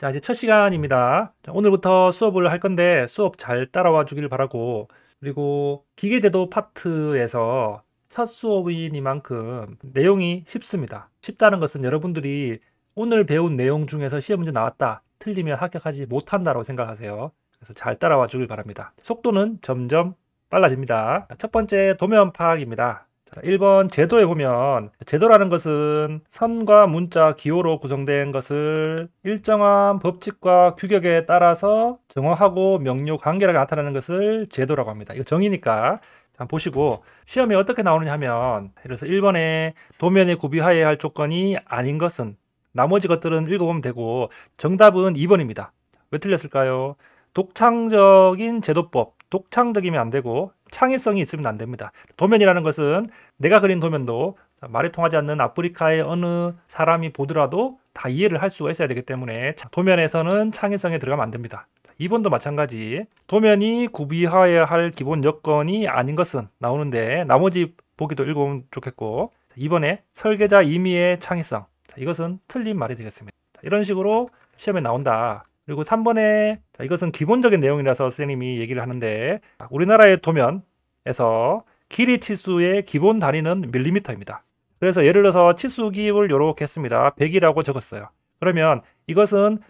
자, 이제 첫 시간입니다. 자, 오늘부터 수업을 할 건데 수업 잘 따라와 주길 바라고, 그리고 기계제도 파트에서 첫 수업이니만큼 내용이 쉽습니다. 쉽다는 것은 여러분들이 오늘 배운 내용 중에서 시험 문제 나왔다, 틀리면 합격하지 못한다고 생각하세요. 그래서 잘 따라와 주길 바랍니다. 속도는 점점 빨라집니다. 첫 번째, 도면 파악입니다. 1번 제도에 보면, 제도라는 것은 선과 문자, 기호로 구성된 것을 일정한 법칙과 규격에 따라서 정확하고 명료 관계하게 나타나는 것을 제도라고 합니다. 이거 정의니까 한번 보시고, 시험에 어떻게 나오느냐 하면, 예를 들어서 1번에 도면에 구비하여야 할 조건이 아닌 것은, 나머지 것들은 읽어보면 되고, 정답은 2번입니다. 왜 틀렸을까요? 독창적인 제도법, 독창적이면 안 되고 창의성이 있으면 안 됩니다. 도면이라는 것은 내가 그린 도면도 말이 통하지 않는 아프리카의 어느 사람이 보더라도 다 이해를 할 수가 있어야 되기 때문에 도면에서는 창의성에 들어가면 안 됩니다. 2번도 마찬가지, 도면이 구비하여야 할 기본 여건이 아닌 것은 나오는데 나머지 보기도 읽어보면 좋겠고, 2번에 설계자 임의의 창의성, 이것은 틀린 말이 되겠습니다. 이런 식으로 시험에 나온다. 그리고 3번에, 이것은 기본적인 내용이라서 선생님이 얘기를 하는데, 우리나라의 도면에서 길이 치수의 기본 단위는 밀리미터입니다. 그래서 예를 들어서 치수기를 이렇게 했습니다. 100이라고 적었어요. 그러면 이것은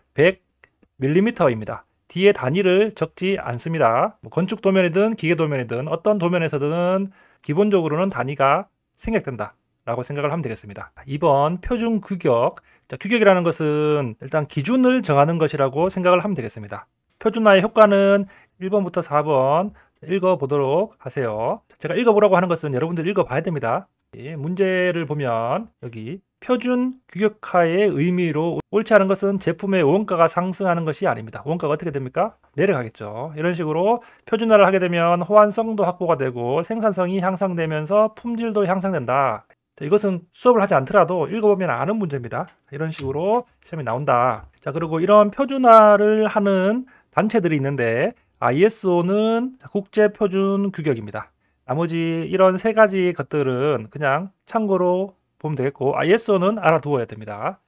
100밀리미터입니다. 뒤에 단위를 적지 않습니다. 건축 도면이든 기계 도면이든 어떤 도면에서든 기본적으로는 단위가 생략된다 라고 생각을 하면 되겠습니다. 2번 표준 규격. 자, 규격이라는 것은 일단 기준을 정하는 것이라고 생각을 하면 되겠습니다. 표준화의 효과는 1번부터 4번 읽어보도록 하세요. 제가 읽어보라고 하는 것은 여러분들 읽어봐야 됩니다. 문제를 보면 여기 표준 규격화의 의미로 옳지 않은 것은 제품의 원가가 상승하는 것이 아닙니다. 원가가 어떻게 됩니까? 내려가겠죠. 이런 식으로 표준화를 하게 되면 호환성도 확보가 되고 생산성이 향상되면서 품질도 향상된다. 이것은 수업을 하지 않더라도 읽어보면 아는 문제입니다. 이런 식으로 시험이 나온다. 자, 그리고 이런 표준화를 하는 단체들이 있는데 ISO는 국제표준규격입니다. 나머지 이런 세 가지 것들은 그냥 참고로 보면 되겠고, ISO는 알아두어야 됩니다.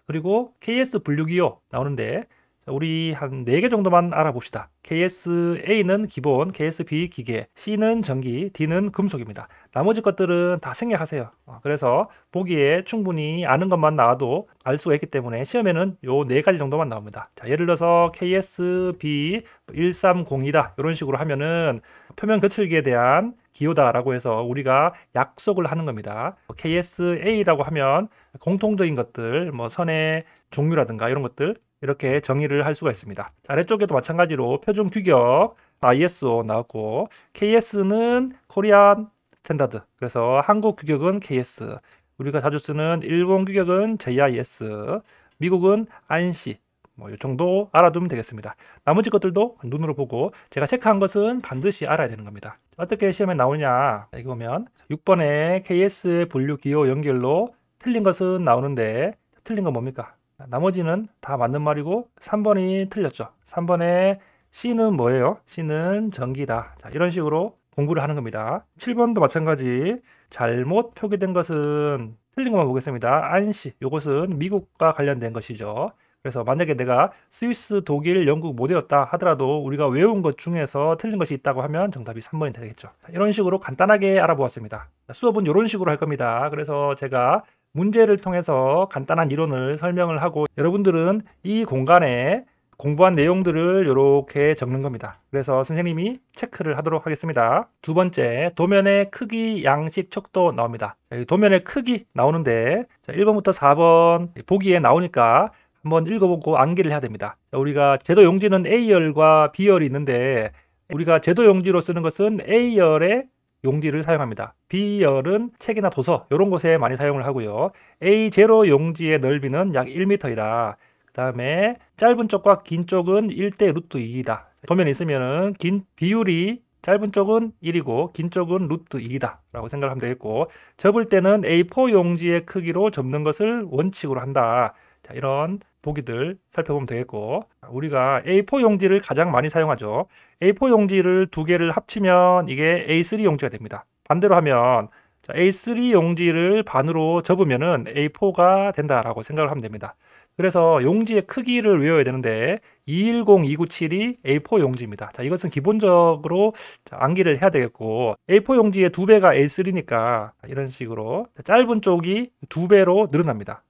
그리고 KS 분류기호 나오는데 우리 한 4개 정도만 알아봅시다. KSA는 기본, KSB 기계, C는 전기, D는 금속입니다. 나머지 것들은 다 생략하세요. 그래서 보기에 충분히 아는 것만 나와도 알 수가 있기 때문에 시험에는 요 4가지 정도만 나옵니다. 자, 예를 들어서 KSB 1302다 이런 식으로 하면은 표면 거칠기에 대한 기호다라고 해서 우리가 약속을 하는 겁니다. KSA라고 하면 공통적인 것들, 뭐 선의 종류라든가 이런 것들 이렇게 정의를 할 수가 있습니다. 아래쪽에도 마찬가지로 표준 규격 ISO 나왔고, KS는 코리안 스탠다드, 그래서 한국 규격은 KS, 우리가 자주 쓰는 일본 규격은 JIS, 미국은 ANSI, 뭐 이 정도 알아두면 되겠습니다. 나머지 것들도 눈으로 보고 제가 체크한 것은 반드시 알아야 되는 겁니다. 어떻게 시험에 나오냐, 여기 보면 6번에 KS 분류 기호 연결로 틀린 것은 나오는데 틀린 건 뭡니까? 나머지는 다 맞는 말이고 3번이 틀렸죠. 3번에 C는 뭐예요? C는 전기다. 자, 이런 식으로 공부를 하는 겁니다. 7번도 마찬가지, 잘못 표기된 것은 틀린 것만 보겠습니다. 안시, 이것은 미국과 관련된 것이죠. 그래서 만약에 내가 스위스, 독일, 영국 못 외웠다 하더라도 우리가 외운 것 중에서 틀린 것이 있다고 하면 정답이 3번이 되겠죠. 이런 식으로 간단하게 알아보았습니다. 수업은 이런 식으로 할 겁니다. 그래서 제가 문제를 통해서 간단한 이론을 설명을 하고 여러분들은 이 공간에 공부한 내용들을 이렇게 적는 겁니다. 그래서 선생님이 체크를 하도록 하겠습니다. 두 번째, 도면의 크기, 양식, 척도 나옵니다. 도면의 크기 나오는데 1번부터 4번 보기에 나오니까 한번 읽어보고 암기를 해야 됩니다. 우리가 제도 용지는 A열과 B열이 있는데 우리가 제도 용지로 쓰는 것은 A열의 용지를 사용합니다. B열은 책이나 도서 이런 곳에 많이 사용을 하고요. A0 용지의 넓이는 약 1m이다. 그 다음에 짧은 쪽과 긴 쪽은 1대 루트 2이다. 도면에 있으면은 긴 비율이 짧은 쪽은 1이고 긴 쪽은 루트 2이다 라고 생각하면 되겠고, 접을 때는 A4 용지의 크기로 접는 것을 원칙으로 한다. 자, 이런 보기들 살펴보면 되겠고, 우리가 A4 용지를 가장 많이 사용하죠. A4 용지를 두 개를 합치면 이게 A3 용지가 됩니다. 반대로 하면 A3 용지를 반으로 접으면은 A4가 된다라고 생각을 하면 됩니다. 그래서 용지의 크기를 외워야 되는데 210297이 A4 용지입니다. 자, 이것은 기본적으로 암기를 해야 되겠고, A4 용지의 2배가 A3니까 이런 식으로 짧은 쪽이 2배로 늘어납니다.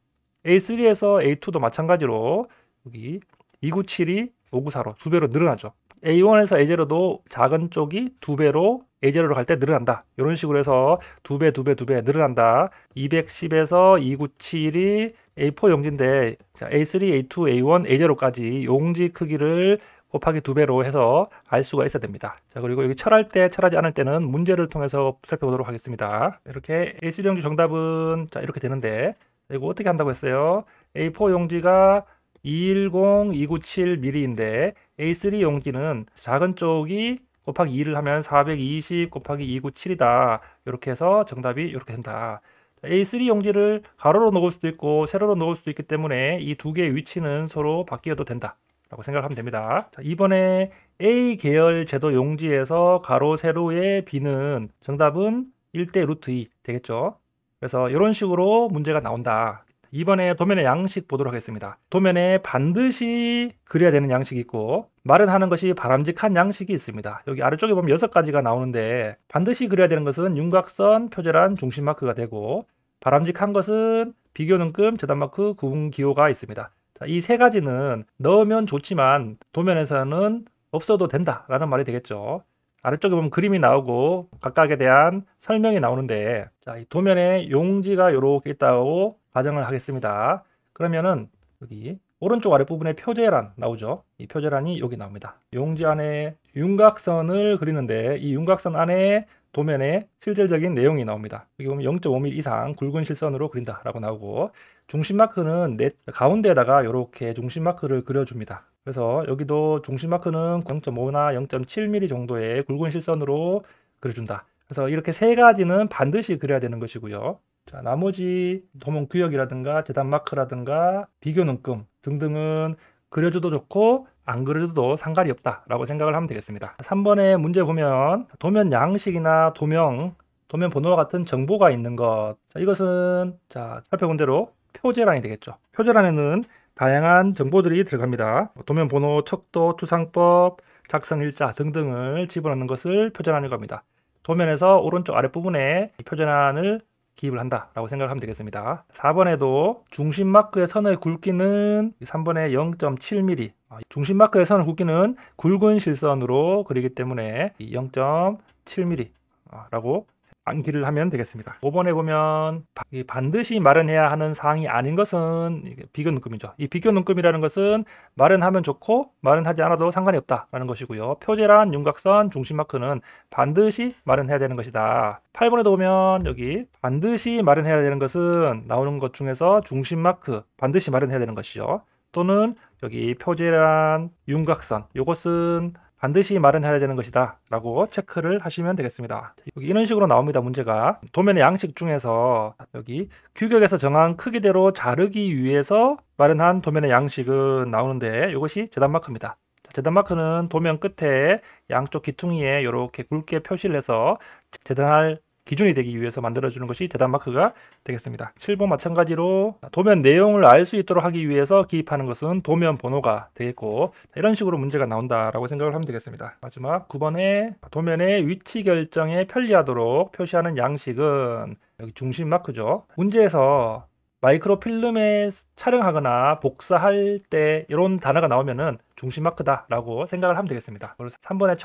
A3에서 A2도 마찬가지로 여기 297이 594로 2배로 늘어나죠. A1에서 A0도 작은 쪽이 2배로 A0로 갈 때 늘어난다. 이런 식으로 해서 2배, 2배, 2배 늘어난다. 210에서 297이 A4 용지인데, 자, A3, A2, A1, A0까지 용지 크기를 곱하기 2배로 해서 알 수가 있어야 됩니다. 자, 그리고 여기 철할 때, 철하지 않을 때는 문제를 통해서 살펴보도록 하겠습니다. 이렇게 A3 용지 정답은 자, 이렇게 되는데, 이거 어떻게 한다고 했어요? A4 용지가 210297mm인데 A3 용지는 작은 쪽이 곱하기 2를 하면 420 곱하기 297이다. 이렇게 해서 정답이 이렇게 된다. A3 용지를 가로로 넣을 수도 있고 세로로 넣을 수도 있기 때문에 이 두 개의 위치는 서로 바뀌어도 된다 라고 생각하면 됩니다. 자, 이번에 A 계열 제도 용지에서 가로 세로의 B는 정답은 1대 루트 2 되겠죠. 그래서 이런 식으로 문제가 나온다. 이번에 도면의 양식 보도록 하겠습니다. 도면에 반드시 그려야 되는 양식이 있고 마련하는 것이 바람직한 양식이 있습니다. 여기 아래쪽에 보면 6가지가 나오는데 반드시 그려야 되는 것은 윤곽선, 표제란, 중심마크가 되고 바람직한 것은 비교능금, 재단마크, 구분기호가 있습니다. 자, 이 3가지는 넣으면 좋지만 도면에서는 없어도 된다라는 말이 되겠죠. 아래쪽에 보면 그림이 나오고 각각에 대한 설명이 나오는데, 자, 이 도면에 용지가 이렇게 있다고 가정을 하겠습니다. 그러면은 여기 오른쪽 아랫부분에 표제란 나오죠. 이 표제란이 여기 나옵니다. 용지 안에 윤곽선을 그리는데 이 윤곽선 안에 도면에 실질적인 내용이 나옵니다. 여기 보면 0.5mm 이상 굵은 실선으로 그린다라고 나오고, 중심마크는 가운데에다가 이렇게 중심마크를 그려줍니다. 그래서 여기도 중심마크는 0.5나 0.7mm 정도의 굵은 실선으로 그려준다. 그래서 이렇게 3가지는 반드시 그려야 되는 것이고요. 자, 나머지 도면 구역이라든가 재단마크라든가 비교능금 등등은 그려줘도 좋고 안 그려줘도 상관이 없다라고 생각을 하면 되겠습니다. 3번의 문제 보면 도면 양식이나 도면 번호와 같은 정보가 있는 것, 자, 이것은 자, 살펴본 대로 표제란이 되겠죠. 표제란에는 다양한 정보들이 들어갑니다. 도면 번호, 척도, 추상법, 작성일자 등등을 집어넣는 것을 표제란이라고 합니다. 도면에서 오른쪽 아랫부분에 표제란을 기입을 한다라고 생각을 하면 되겠습니다. 4번에도 중심마크의 선의 굵기는 3번의 0.7mm, 중심마크의 선의 굵기는 굵은 실선으로 그리기 때문에 0.7mm 라고 암기를 하면 되겠습니다. 5번에 보면 반드시 마련해야 하는 사항이 아닌 것은 비교능금이죠. 이 비교능금이라는 것은 마련하면 좋고 마련하지 않아도 상관이 없다라는 것이고요. 표제란, 윤곽선, 중심마크는 반드시 마련해야 되는 것이다. 8번에도 보면 여기 반드시 마련해야 되는 것은 나오는 것 중에서 중심마크 반드시 마련해야 되는 것이죠. 또는 여기 표제란, 윤곽선, 이것은 반드시 마련해야 되는 것이다 라고 체크를 하시면 되겠습니다. 여기 이런 식으로 나옵니다. 문제가 도면의 양식 중에서 여기 규격에서 정한 크기대로 자르기 위해서 마련한 도면의 양식은 나오는데 이것이 재단마크입니다. 재단마크는 도면 끝에 양쪽 기퉁이에 이렇게 굵게 표시를 해서 재단할 기준이 되기 위해서 만들어주는 것이 재단마크가 되겠습니다. 7번 마찬가지로 도면 내용을 알 수 있도록 하기 위해서 기입하는 것은 도면 번호가 되겠고, 이런 식으로 문제가 나온다라고 생각을 하면 되겠습니다. 마지막 9번에 도면의 위치 결정에 편리하도록 표시하는 양식은 여기 중심 마크죠. 문제에서 마이크로필름에 촬영하거나 복사할 때 이런 단어가 나오면은 중심 마크다 라고 생각을 하면 되겠습니다. 그래서 3번의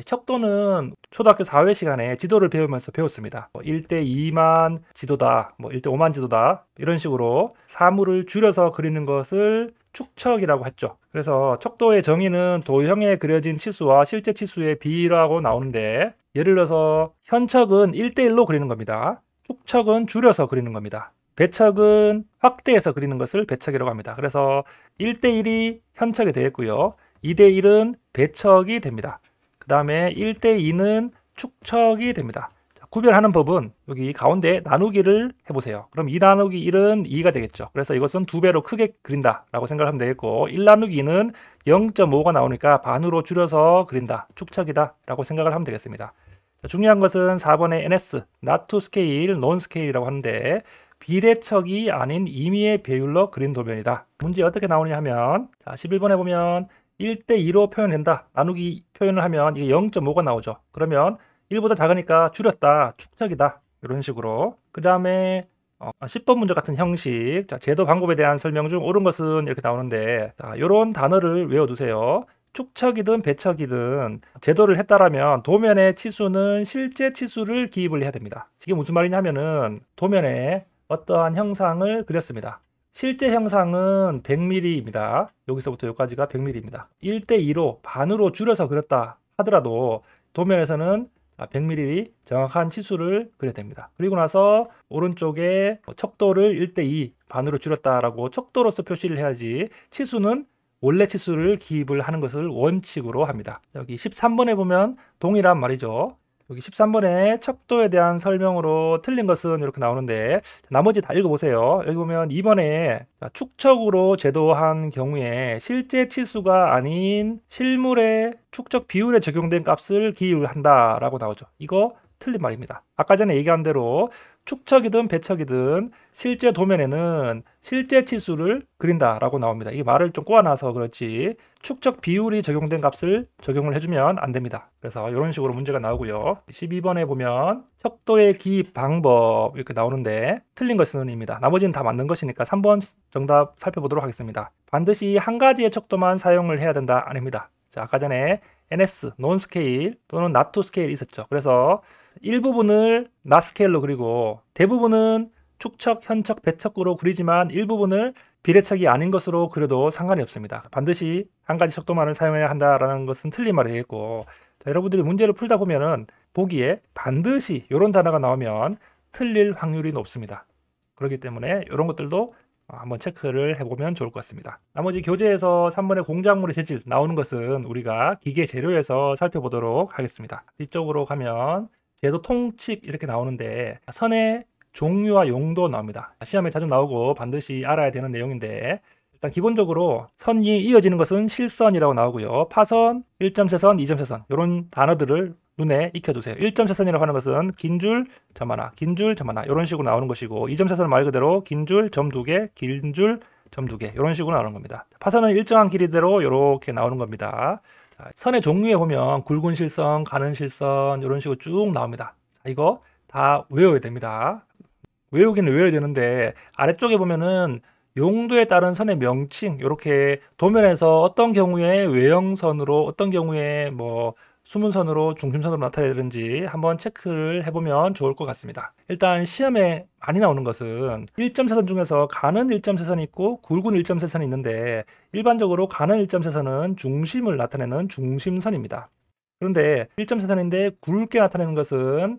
척도는 초등학교 4회 시간에 지도를 배우면서 배웠습니다. 1대2만 지도다, 1대5만 지도다, 이런 식으로 사물을 줄여서 그리는 것을 축척이라고 했죠. 그래서 척도의 정의는 도형에 그려진 치수와 실제 치수의 비라고 나오는데, 예를 들어서 현척은 1대1로 그리는 겁니다. 축척은 줄여서 그리는 겁니다. 배척은 확대해서 그리는 것을 배척이라고 합니다. 그래서 1대1이 현척이 되겠고요. 2대1은 배척이 됩니다. 그 다음에 1대2는 축척이 됩니다. 자, 구별하는 법은 여기 가운데 나누기를 해보세요. 그럼 2 나누기 1은 2가 되겠죠. 그래서 이것은 2배로 크게 그린다 라고 생각하면 되겠고, 1 나누기 2는 0.5가 나오니까 반으로 줄여서 그린다, 축척이다 라고 생각을 하면 되겠습니다. 자, 중요한 것은 4번의 NS, Not to Scale, Non Scale이라고 하는데, 비례척이 아닌 임의의 배율로 그린 도면이다. 문제 어떻게 나오냐 하면, 자, 11번에 보면 1대2로 표현된다. 나누기 표현을 하면 이게 0.5가 나오죠. 그러면 1보다 작으니까 줄였다. 축척이다. 이런 식으로. 그 다음에 10번 문제 같은 형식. 자, 제도 방법에 대한 설명 중 옳은 것은 이렇게 나오는데, 자, 이런 단어를 외워두세요. 축척이든 배척이든 제도를 했다라면 도면의 치수는 실제 치수를 기입을 해야 됩니다. 이게 무슨 말이냐면은 도면에 어떠한 형상을 그렸습니다. 실제 형상은 100mm입니다. 여기서부터 여기까지가 100mm입니다. 1대2로 반으로 줄여서 그렸다 하더라도 도면에서는 100mm 정확한 치수를 그려야 됩니다. 그리고 나서 오른쪽에 척도를 1대2 반으로 줄였다라고 척도로서 표시를 해야지, 치수는 원래 치수를 기입을 하는 것을 원칙으로 합니다. 여기 13번에 보면 동일한 말이죠. 여기 13번에 척도에 대한 설명으로 틀린 것은 이렇게 나오는데, 나머지 다 읽어보세요. 여기 보면 2번에 축척으로 제도한 경우에 실제 치수가 아닌 실물의 축척 비율에 적용된 값을 기입한다 라고 나오죠. 이거 틀린 말입니다. 아까 전에 얘기한 대로 축척이든 배척이든 실제 도면에는 실제 치수를 그린다 라고 나옵니다. 이 말을 좀 꼬아놔서 그렇지 축척 비율이 적용된 값을 적용을 해주면 안 됩니다. 그래서 이런 식으로 문제가 나오고요. 12번에 보면 척도의 기입 방법 이렇게 나오는데 틀린 것은 입니다. 나머지는 다 맞는 것이니까 3번 정답 살펴보도록 하겠습니다. 반드시 한 가지의 척도만 사용을 해야 된다 아닙니다. 자, 아까 전에 NS, 논 스케일 또는 not to scale 있었죠. 그래서 일부분을 not 스케일로 그리고 대부분은 축척, 현척, 배척으로 그리지만 일부분을 비례척이 아닌 것으로 그려도 상관이 없습니다. 반드시 한 가지 척도만을 사용해야 한다라는 것은 틀린 말이겠고, 자, 여러분들이 문제를 풀다 보면은 보기에 반드시 이런 단어가 나오면 틀릴 확률이 높습니다. 그렇기 때문에 이런 것들도 한번 체크를 해보면 좋을 것 같습니다. 나머지 교재에서 3번의 공작물의 재질 나오는 것은 우리가 기계 재료에서 살펴보도록 하겠습니다. 뒤쪽으로 가면 제도 통칙 이렇게 나오는데 선의 종류와 용도 나옵니다. 시험에 자주 나오고 반드시 알아야 되는 내용인데, 일단 기본적으로 선이 이어지는 것은 실선이라고 나오고요. 파선, 1점세선, 2점세선 이런 단어들을 눈에 익혀두세요. 1점세선이라고 하는 것은 긴 줄, 점 하나, 긴 줄, 점 하나 이런 식으로 나오는 것이고, 2점세선은 말 그대로 긴 줄, 점 두 개, 긴 줄, 점 두 개 이런 식으로 나오는 겁니다. 파선은 일정한 길이대로 이렇게 나오는 겁니다. 자, 선의 종류에 보면 굵은 실선, 가는 실선 이런 식으로 쭉 나옵니다. 자, 이거 다 외워야 됩니다. 외우기는 외워야 되는데 아래쪽에 보면은 용도에 따른 선의 명칭 이렇게 도면에서 어떤 경우에 외형선으로 어떤 경우에 뭐 수문선으로 중심선으로 나타내야 되는지 한번 체크를 해보면 좋을 것 같습니다. 일단 시험에 많이 나오는 것은 일점세선 중에서 가는 일점세선이 있고 굵은 일점세선이 있는데, 일반적으로 가는 일점세선은 중심을 나타내는 중심선입니다. 그런데 일점세선인데 굵게 나타내는 것은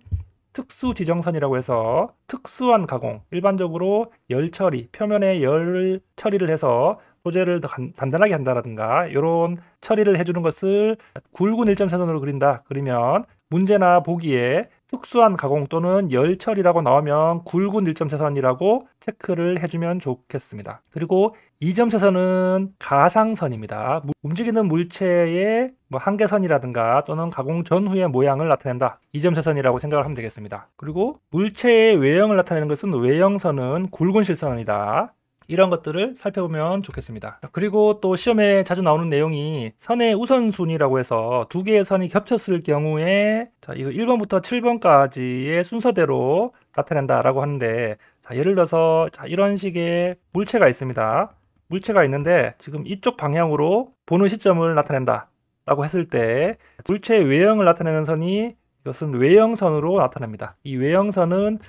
특수 지정선이라고 해서 특수한 가공, 일반적으로 열 처리, 표면에 열 처리를 해서 소재를 더 단단하게 한다라든가 이런 처리를 해주는 것을 굵은 일점세선으로 그린다. 그러면 문제나 보기에 특수한 가공 또는 열 처리라고 나오면 굵은 일점세선이라고 체크를 해주면 좋겠습니다. 그리고 2점세선은 가상선입니다. 움직이는 물체의 한계선이라든가 또는 가공 전후의 모양을 나타낸다. 2점세선이라고 생각을 하면 되겠습니다. 그리고 물체의 외형을 나타내는 것은 외형선은 굵은 실선이다. 이런 것들을 살펴보면 좋겠습니다. 그리고 또 시험에 자주 나오는 내용이 선의 우선순위라고 해서 두 개의 선이 겹쳤을 경우에, 자, 이거 1번부터 7번까지의 순서대로 나타낸다라고 하는데, 자, 예를 들어서 자, 이런 식의 물체가 있습니다. 물체가 있는데 지금 이쪽 방향으로 보는 시점을 나타낸다 라고 했을 때 물체의 외형을 나타내는 선이 이것은 외형선으로 나타납니다. 이 외형선은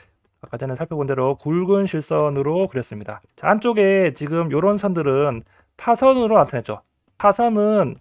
아까 전에 살펴본 대로 굵은 실선으로 그렸습니다. 자, 안쪽에 지금 이런 선들은 파선으로 나타냈죠. 파선은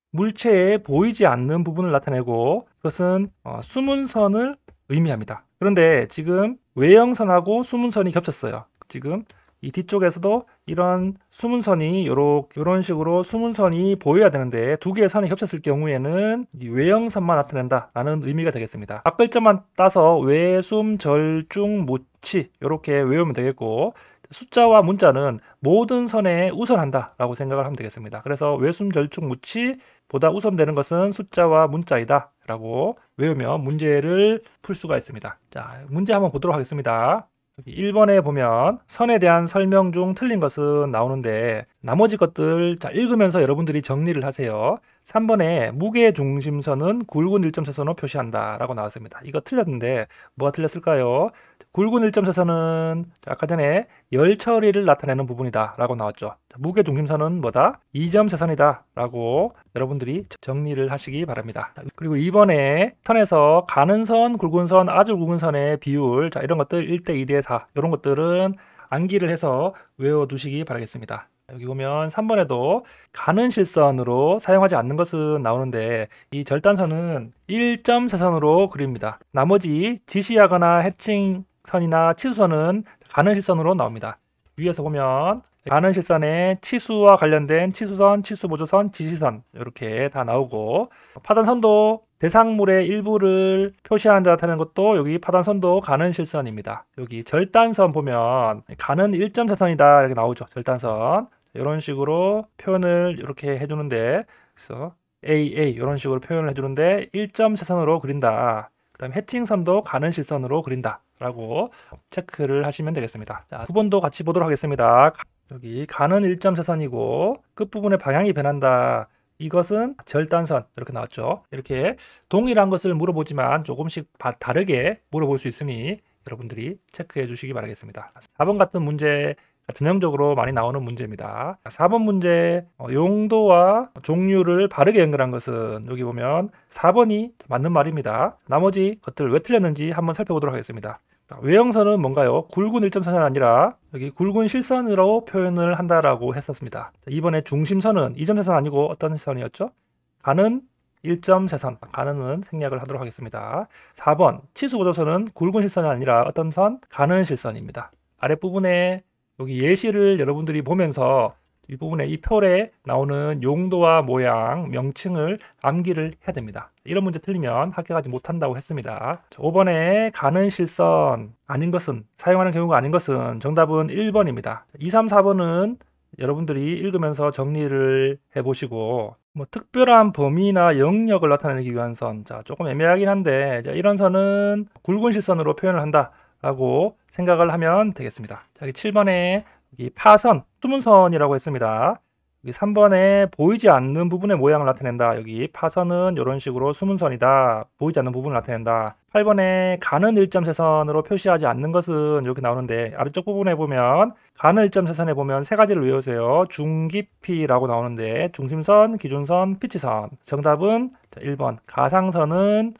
물체에 보이지 않는 부분을 나타내고 그것은 수문선을 의미합니다. 그런데 지금 외형선하고 수문선이 겹쳤어요. 지금 이 뒤쪽에서도 이런 수문선이 이런 식으로 수문선이 보여야 되는데 두 개의 선이 겹쳤을 경우에는 이 외형선만 나타낸다라는 의미가 되겠습니다. 앞글자만 따서 외숨, 절중, 무치 이렇게 외우면 되겠고, 숫자와 문자는 모든 선에 우선한다라고 생각을 하면 되겠습니다. 그래서 외숨, 절중, 무치 보다 우선되는 것은 숫자와 문자이다 라고 외우면 문제를 풀 수가 있습니다. 자, 문제 한번 보도록 하겠습니다. 여기 1번에 보면 선에 대한 설명 중 틀린 것은 나오는데 나머지 것들 자, 읽으면서 여러분들이 정리를 하세요. 3번에 무게중심선은 굵은 일점세선으로 표시한다 라고 나왔습니다. 이거 틀렸는데 뭐가 틀렸을까요? 굵은 일점세선은 아까 전에 열 처리를 나타내는 부분이다 라고 나왔죠. 무게중심선은 뭐다? 이점세선이다 라고 여러분들이 정리를 하시기 바랍니다. 그리고 2번에 선에서 가는 선, 굵은 선, 아주 굵은 선의 비율 자, 이런 것들 1대 2대 4 이런 것들은 암기를 해서 외워두시기 바라겠습니다. 여기 보면 3번에도 가는 실선으로 사용하지 않는 것은 나오는데 이 절단선은 1점세선으로 그립니다. 나머지 지시하거나 해칭선이나 치수선은 가는 실선으로 나옵니다. 위에서 보면 가는 실선에 치수와 관련된 치수선, 치수보조선, 지시선 이렇게 다 나오고 파단선도 대상물의 일부를 표시한다 하는 것도 여기 파단선도 가는 실선입니다. 여기 절단선 보면 가는 1점세선이다 이렇게 나오죠. 절단선 이런 식으로 표현을 이렇게 해주는데 그래서 AA 이런 식으로 표현을 해주는데 1점세선으로 그린다. 그 다음에 해칭선도 가는 실선으로 그린다 라고 체크를 하시면 되겠습니다. 자, 9번도 같이 보도록 하겠습니다. 여기 가는 1점세선이고 끝부분의 방향이 변한다. 이것은 절단선 이렇게 나왔죠. 이렇게 동일한 것을 물어보지만 조금씩 다르게 물어볼 수 있으니 여러분들이 체크해 주시기 바라겠습니다. 4번 같은 문제 전형적으로 많이 나오는 문제입니다. 4번 문제 용도와 종류를 바르게 연결한 것은 여기 보면 4번이 맞는 말입니다. 나머지 것들 왜 틀렸는지 한번 살펴보도록 하겠습니다. 외형선은 뭔가요? 굵은 일점선이 아니라 여기 굵은 실선으로 표현을 한다라고 했었습니다. 이번에 중심선은 이점세선 아니고 어떤 선이었죠? 가는 1점세선, 가는은 생략을 하도록 하겠습니다. 4번 치수보조선은 굵은 실선이 아니라 어떤 선? 가는 실선입니다. 아랫부분에 여기 예시를 여러분들이 보면서 이 부분에 이 표에 나오는 용도와 모양, 명칭을 암기를 해야 됩니다. 이런 문제 틀리면 합격하지 못한다고 했습니다. 5번에 가는 실선 아닌 것은 사용하는 경우가 아닌 것은 정답은 1번입니다. 2, 3, 4번은 여러분들이 읽으면서 정리를 해보시고 뭐 특별한 범위나 영역을 나타내기 위한 선 자, 조금 애매하긴 한데 자, 이런 선은 굵은 실선으로 표현을 한다 라고 생각을 하면 되겠습니다. 자, 여기 7번에 여기 파선, 수문선이라고 했습니다. 여기 3번에 보이지 않는 부분의 모양을 나타낸다. 여기 파선은 이런 식으로 수문선이다. 보이지 않는 부분을 나타낸다. 8번에 가는 일점세선으로 표시하지 않는 것은 이렇게 나오는데 아래쪽 부분에 보면 가는 일점세선에 보면 세 가지를 외우세요. 중깊이라고 나오는데 중심선, 기준선, 피치선. 정답은 1번 가상선은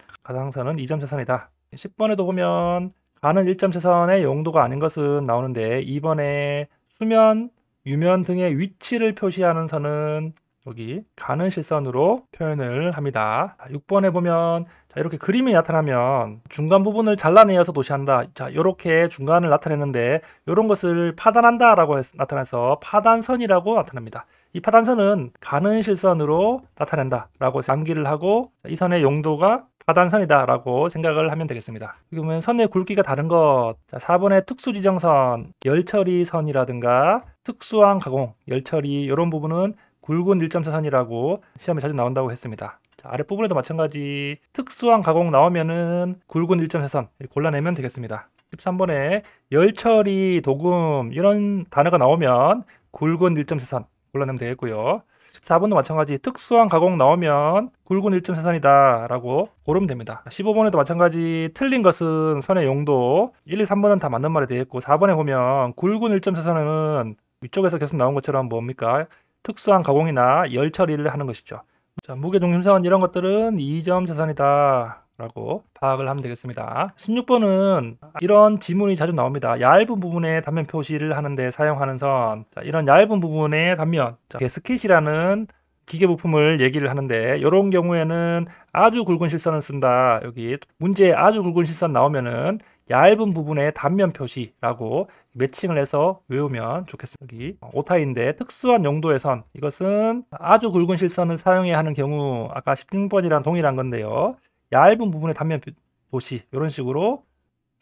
이점세선이다. 10번에도 보면 가는 1점세선의 용도가 아닌 것은 나오는데 2번에 수면, 유면 등의 위치를 표시하는 선은 여기 가는 실선으로 표현을 합니다. 6번에 보면 자, 이렇게 그림이 나타나면 중간 부분을 잘라내어서 도시한다. 자, 이렇게 중간을 나타내는데 이런 것을 파단한다 라고 나타나서 파단선이라고 나타납니다. 이 파단선은 가는 실선으로 나타낸다 라고 암기를 하고 이 선의 용도가 파단선이다 라고 생각을 하면 되겠습니다. 여기 보면 선의 굵기가 다른 것 자, 4번의 특수지정선, 열처리선이라든가 특수한 가공, 열처리 이런 부분은 굵은 일점세선이라고 시험에 자주 나온다고 했습니다. 자, 아랫부분에도 마찬가지 특수한 가공 나오면은 굵은 일점세선 골라내면 되겠습니다. 13번에 열처리, 도금 이런 단어가 나오면 굵은 일점세선 골라내면 되겠고요. 14번도 마찬가지 특수한 가공 나오면 굵은 일점세선이다 라고 고르면 됩니다. 15번에도 마찬가지 틀린 것은 선의 용도 1, 2, 3번은 다 맞는 말이 되겠고 4번에 보면 굵은 일점세선은 위쪽에서 계속 나온 것처럼 뭡니까? 특수한 가공이나 열 처리를 하는 것이죠. 자, 무게중심선 이런 것들은 2점세선이다 라고 파악을 하면 되겠습니다. 16번은 이런 지문이 자주 나옵니다. 얇은 부분에 단면 표시를 하는데 사용하는 선 자, 이런 얇은 부분의 단면 게스킷이라는 기계 부품을 얘기를 하는데 이런 경우에는 아주 굵은 실선을 쓴다. 여기 문제에 아주 굵은 실선 나오면은 얇은 부분의 단면 표시라고 매칭을 해서 외우면 좋겠습니다. 여기 오타인데 특수한 용도의 선 이것은 아주 굵은 실선을 사용해야 하는 경우 아까 16번이랑 동일한 건데요. 얇은 부분의 단면 도시 이런 식으로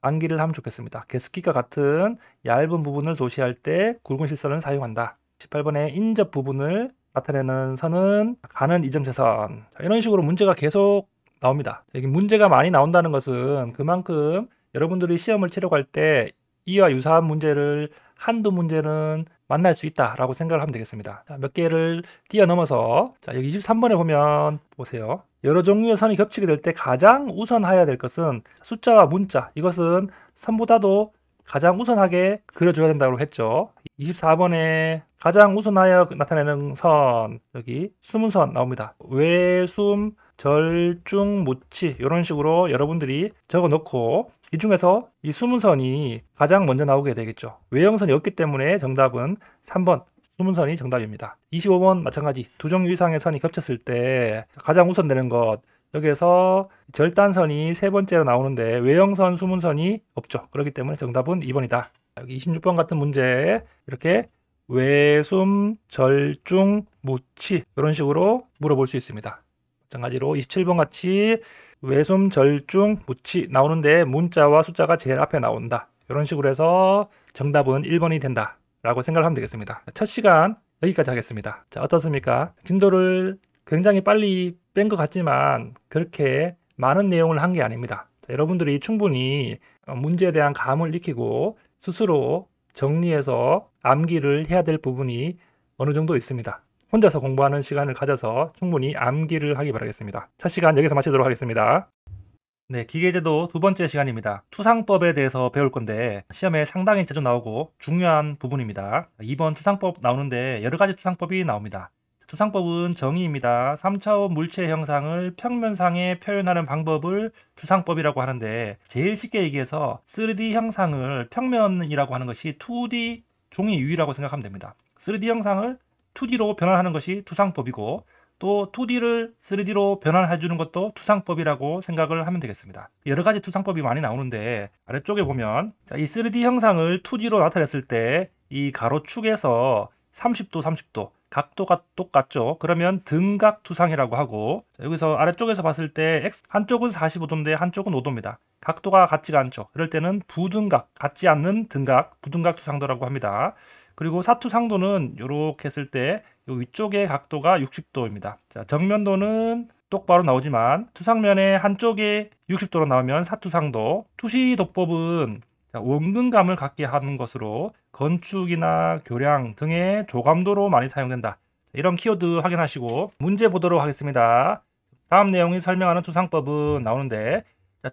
암기를 하면 좋겠습니다. 게스킷과 같은 얇은 부분을 도시할 때 굵은 실선을 사용한다. 18번에 인접 부분을 나타내는 선은 가는 이점세선 이런 식으로 문제가 계속 나옵니다. 여기 문제가 많이 나온다는 것은 그만큼 여러분들이 시험을 치러 갈 때 이와 유사한 문제를 한두 문제는 만날 수 있다라고 생각을 하면 되겠습니다. 자, 몇 개를 뛰어넘어서 자, 여기 23번에 보면 보세요. 여러 종류의 선이 겹치게 될 때 가장 우선해야 될 것은 숫자와 문자. 이것은 선보다도 가장 우선하게 그려줘야 된다고 했죠. 24번에 가장 우선하여 나타내는 선, 여기 수문선 나옵니다. 외숨, 절중, 무치 이런 식으로 여러분들이 적어 놓고 이 중에서 이 수문선이 가장 먼저 나오게 되겠죠. 외형선이 없기 때문에 정답은 3번 수문선이 정답입니다. 25번 마찬가지 두 종류 이상의 선이 겹쳤을 때 가장 우선되는 것, 여기에서 절단선이 세 번째로 나오는데 외형선, 수문선이 없죠. 그렇기 때문에 정답은 2번이다. 여기 26번 같은 문제 이렇게 외숨, 절중, 무치 이런 식으로 물어볼 수 있습니다. 마찬가지로 27번 같이 외숨, 절중, 무치 나오는데 문자와 숫자가 제일 앞에 나온다. 이런 식으로 해서 정답은 1번이 된다 라고 생각을 하면 되겠습니다. 첫 시간 여기까지 하겠습니다. 자, 어떻습니까? 진도를 굉장히 빨리 뺀 것 같지만 그렇게 많은 내용을 한 게 아닙니다. 자, 여러분들이 충분히 문제에 대한 감을 익히고 스스로 정리해서 암기를 해야 될 부분이 어느 정도 있습니다. 혼자서 공부하는 시간을 가져서 충분히 암기를 하기 바라겠습니다. 첫 시간 여기서 마치도록 하겠습니다. 네, 기계제도 두 번째 시간입니다. 투상법에 대해서 배울 건데 시험에 상당히 자주 나오고 중요한 부분입니다. 2번 투상법 나오는데 여러 가지 투상법이 나옵니다. 투상법은 정의입니다. 3차원 물체 형상을 평면상에 표현하는 방법을 투상법이라고 하는데 제일 쉽게 얘기해서 3D 형상을 평면이라고 하는 것이 2D 종이 위라고 생각하면 됩니다. 3D 형상을 2D로 변환하는 것이 투상법이고 또 2D를 3D로 변환해 주는 것도 투상법이라고 생각을 하면 되겠습니다. 여러 가지 투상법이 많이 나오는데 아래쪽에 보면 이 3D 형상을 2D로 나타냈을 때 이 가로축에서 30도, 30도 각도가 똑같죠. 그러면 등각투상이라고 하고 여기서 아래쪽에서 봤을 때 한쪽은 45도인데 한쪽은 5도입니다. 각도가 같지가 않죠. 이럴 때는 부등각, 같지 않는 등각, 부등각투상도라고 합니다. 그리고 사투상도는 이렇게 했을 때 이 위쪽의 각도가 60도입니다. 자, 정면도는 똑바로 나오지만 투상면의 한쪽에 60도로 나오면 사투상도. 투시도법은 원근감을 갖게 하는 것으로 건축이나 교량 등의 조감도로 많이 사용된다. 이런 키워드 확인하시고 문제 보도록 하겠습니다. 다음 내용이 설명하는 투상법은 나오는데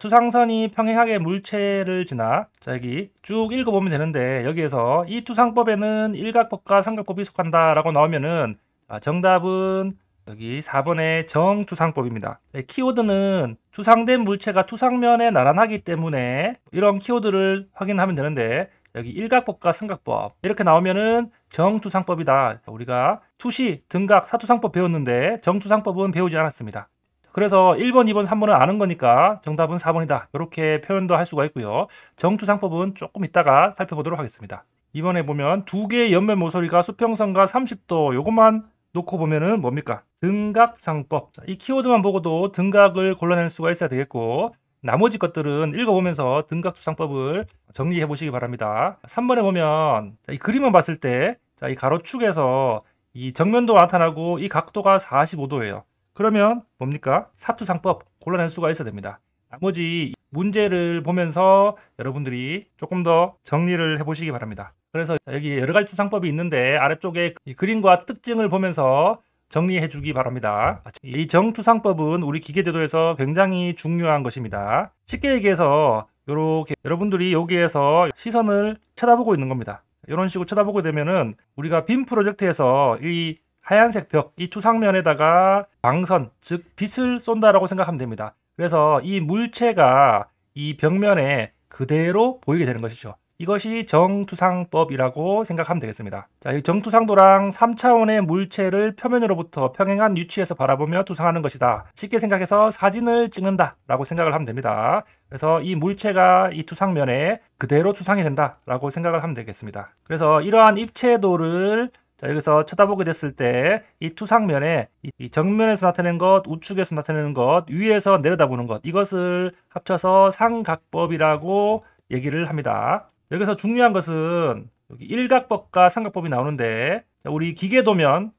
투상선이 평행하게 물체를 지나 여기 쭉 읽어보면 되는데 여기에서 이 투상법에는 일각법과 삼각법이 속한다 라고 나오면은 정답은 여기 4번의 정투상법입니다. 키워드는 투상된 물체가 투상면에 나란하기 때문에 이런 키워드를 확인하면 되는데 여기 일각법과 삼각법 이렇게 나오면은 정투상법이다. 우리가 투시, 등각, 사투상법 배웠는데 정투상법은 배우지 않았습니다. 그래서 1번, 2번, 3번은 아는 거니까 정답은 4번이다. 이렇게 표현도 할 수가 있고요. 정투상법은 조금 이따가 살펴보도록 하겠습니다. 이번에 보면 두 개의 옆면 모서리가 수평선과 30도 요것만 놓고 보면은 뭡니까? 등각투상법. 이 키워드만 보고도 등각을 골라낼 수가 있어야 되겠고 나머지 것들은 읽어보면서 등각투상법을 정리해 보시기 바랍니다. 3번에 보면 이 그림을 봤을 때 이 가로축에서 이 정면도가 나타나고 이 각도가 45도예요. 그러면 뭡니까? 사투상법 골라낼 수가 있어야 됩니다. 나머지 문제를 보면서 여러분들이 조금 더 정리를 해보시기 바랍니다. 그래서 여기 여러 가지 투상법이 있는데 아래쪽에 이 그림과 특징을 보면서 정리해 주기 바랍니다. 이 정투상법은 우리 기계제도에서 굉장히 중요한 것입니다. 쉽게 얘기해서 이렇게 여러분들이 여기에서 시선을 쳐다보고 있는 겁니다. 이런 식으로 쳐다보게 되면은 우리가 빔 프로젝트에서 이 하얀색 벽, 이 투상면에다가 광선, 즉 빛을 쏜다라고 생각하면 됩니다. 그래서 이 물체가 이 벽면에 그대로 보이게 되는 것이죠. 이것이 정투상법이라고 생각하면 되겠습니다. 자, 이 정투상도랑 3차원의 물체를 표면으로부터 평행한 위치에서 바라보며 투상하는 것이다. 쉽게 생각해서 사진을 찍는다 라고 생각을 하면 됩니다. 그래서 이 물체가 이 투상면에 그대로 투상이 된다 라고 생각을 하면 되겠습니다. 그래서 이러한 입체도를 여기서 쳐다보게 됐을 때 이 투상면에 이 정면에서 나타내는 것, 우측에서 나타내는 것, 위에서 내려다보는 것 이것을 합쳐서 삼각법이라고 얘기를 합니다. 여기서 중요한 것은 여기 일각법과 삼각법이 나오는데 우리 기계도면에서는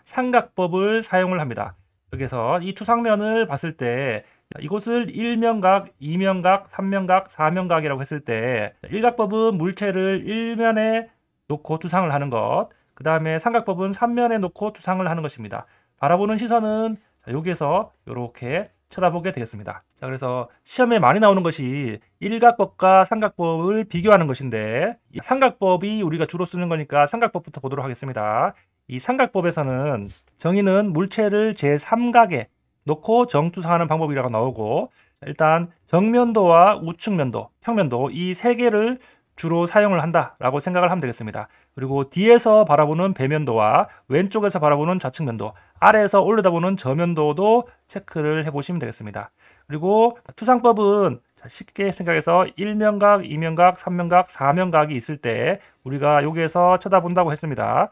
삼각법을 사용을 합니다. 여기서 이 투상면을 봤을 때 이곳을 1면각, 2면각, 3면각, 4면각이라고 했을 때 일각법은 물체를 1면에 놓고 투상을 하는 것, 그 다음에 삼각법은 3면에 놓고 투상을 하는 것입니다. 바라보는 시선은 여기에서 이렇게 쳐다보게 되겠습니다. 자, 그래서 시험에 많이 나오는 것이 일각법과 삼각법을 비교하는 것인데, 이 삼각법이 우리가 주로 쓰는 거니까 삼각법부터 보도록 하겠습니다. 이 삼각법에서는 정의는 물체를 제3각에 놓고 정투상하는 방법이라고 나오고, 일단 정면도와 우측면도, 평면도 이 세 개를 주로 사용을 한다라고 생각을 하면 되겠습니다. 그리고 뒤에서 바라보는 배면도와 왼쪽에서 바라보는 좌측면도, 아래에서 올려다보는 저면도도 체크를 해보시면 되겠습니다. 그리고 투상법은 쉽게 생각해서 1면각, 2면각, 3면각, 4면각이 있을 때 우리가 여기에서 쳐다본다고 했습니다.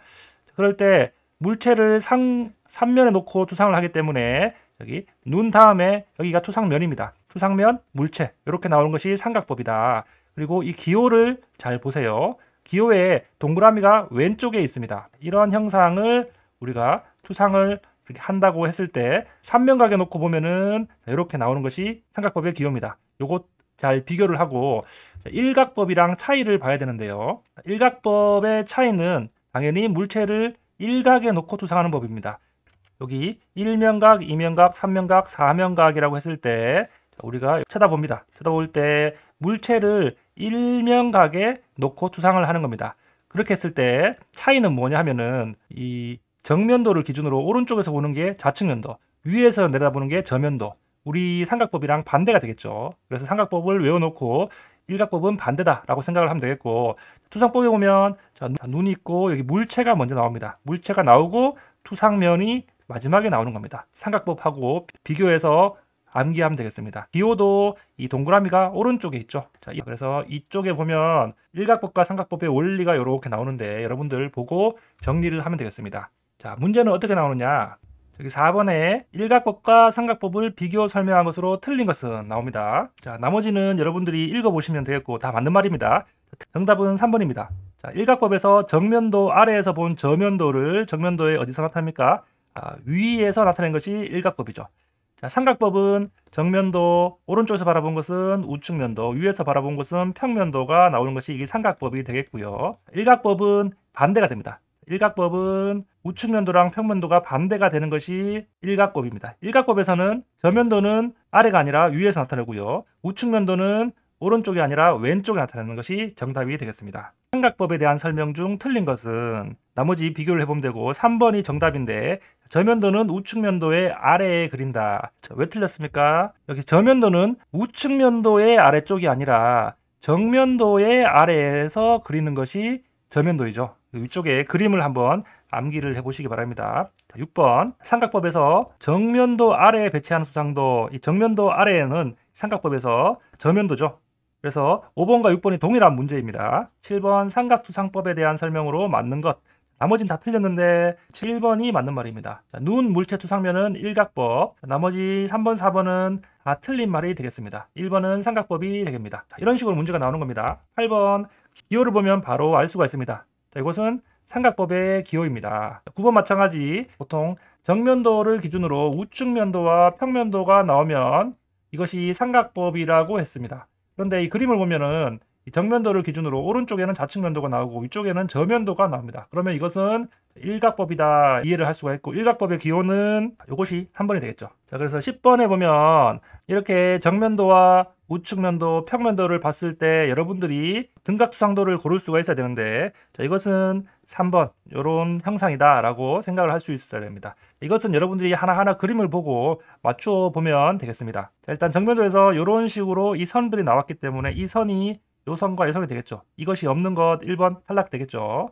그럴 때 물체를 3면에 놓고 투상을 하기 때문에 여기 눈 다음에 여기가 투상면입니다. 투상면, 물체 이렇게 나오는 것이 삼각법이다. 그리고 이 기호를 잘 보세요. 기호에 동그라미가 왼쪽에 있습니다. 이런 형상을 우리가 투상을 이렇게 한다고 했을 때 3면각에 놓고 보면은 이렇게 나오는 것이 삼각법의 기호입니다. 요것 잘 비교를 하고 일각법이랑 차이를 봐야 되는데요. 일각법의 차이는 당연히 물체를 일각에 놓고 투상하는 법입니다. 여기 1면각, 2면각, 3면각, 4면각이라고 했을 때 우리가 쳐다봅니다. 쳐다볼 때 물체를 1면각에 놓고 투상을 하는 겁니다. 그렇게 했을 때 차이는 뭐냐 하면은 이 정면도를 기준으로 오른쪽에서 보는 게 좌측면도, 위에서 내다보는 게 저면도, 우리 삼각법이랑 반대가 되겠죠. 그래서 삼각법을 외워놓고 일각법은 반대다라고 생각을 하면 되겠고, 투상법에 보면 자, 눈이 있고 여기 물체가 먼저 나옵니다. 물체가 나오고 투상면이 마지막에 나오는 겁니다. 삼각법하고 비교해서 암기하면 되겠습니다. 기호도 이 동그라미가 오른쪽에 있죠. 자, 그래서 이쪽에 보면 일각법과 삼각법의 원리가 이렇게 나오는데 여러분들 보고 정리를 하면 되겠습니다. 자, 문제는 어떻게 나오느냐? 여기 4번에 일각법과 삼각법을 비교 설명한 것으로 틀린 것은 나옵니다. 자, 나머지는 여러분들이 읽어보시면 되겠고 다 맞는 말입니다. 정답은 3번입니다. 자, 일각법에서 정면도 아래에서 본 저면도를 정면도에 어디서 나타납니까? 위에서 나타낸 것이 일각법이죠. 자, 삼각법은 정면도, 오른쪽에서 바라본 것은 우측면도, 위에서 바라본 것은 평면도가 나오는 것이 이게 삼각법이 되겠고요. 일각법은 반대가 됩니다. 일각법은 우측면도랑 평면도가 반대가 되는 것이 일각법입니다. 일각법에서는 저면도는 아래가 아니라 위에서 나타나고요. 우측면도는 오른쪽이 아니라 왼쪽에 나타나는 것이 정답이 되겠습니다. 삼각법에 대한 설명 중 틀린 것은 나머지 비교를 해보면 되고 3번이 정답인데 저면도는 우측면도의 아래에 그린다. 왜 틀렸습니까? 여기 저면도는 우측면도의 아래쪽이 아니라 정면도의 아래에서 그리는 것이 저면도이죠. 위쪽에 그림을 한번 암기를 해보시기 바랍니다. 자, 6번 삼각법에서 정면도 아래에 배치하는 수상도, 이 정면도 아래에는 삼각법에서 저면도죠. 그래서 5번과 6번이 동일한 문제입니다. 7번 삼각투상법에 대한 설명으로 맞는 것. 나머지는 다 틀렸는데 7번이 맞는 말입니다. 자, 눈, 물체, 투상면은 일각법. 나머지 3번, 4번은 다 틀린 말이 되겠습니다. 1번은 삼각법이 되겠습니다. 자, 이런 식으로 문제가 나오는 겁니다. 8번 기호를 보면 바로 알 수가 있습니다. 자, 이것은 삼각법의 기호입니다. 9번 마찬가지 보통 정면도를 기준으로 우측면도와 평면도가 나오면 이것이 삼각법이라고 했습니다. 그런데 이 그림을 보면은 이 정면도를 기준으로 오른쪽에는 좌측면도가 나오고 위쪽에는 저면도가 나옵니다. 그러면 이것은 일각법이다 이해를 할 수가 있고 일각법의 기호는 이것이 3번이 되겠죠. 자, 그래서 10번에 보면 이렇게 정면도와 우측면도, 평면도를 봤을 때 여러분들이 등각투상도를 고를 수가 있어야 되는데 자, 이것은 3번 이런 형상이다 라고 생각을 할 수 있어야 됩니다. 이것은 여러분들이 하나하나 그림을 보고 맞추어 보면 되겠습니다. 자, 일단 정면도에서 이런 식으로 이 선들이 나왔기 때문에 이 선이 요 선과 이 선이 되겠죠. 이것이 없는 것 1번 탈락되겠죠.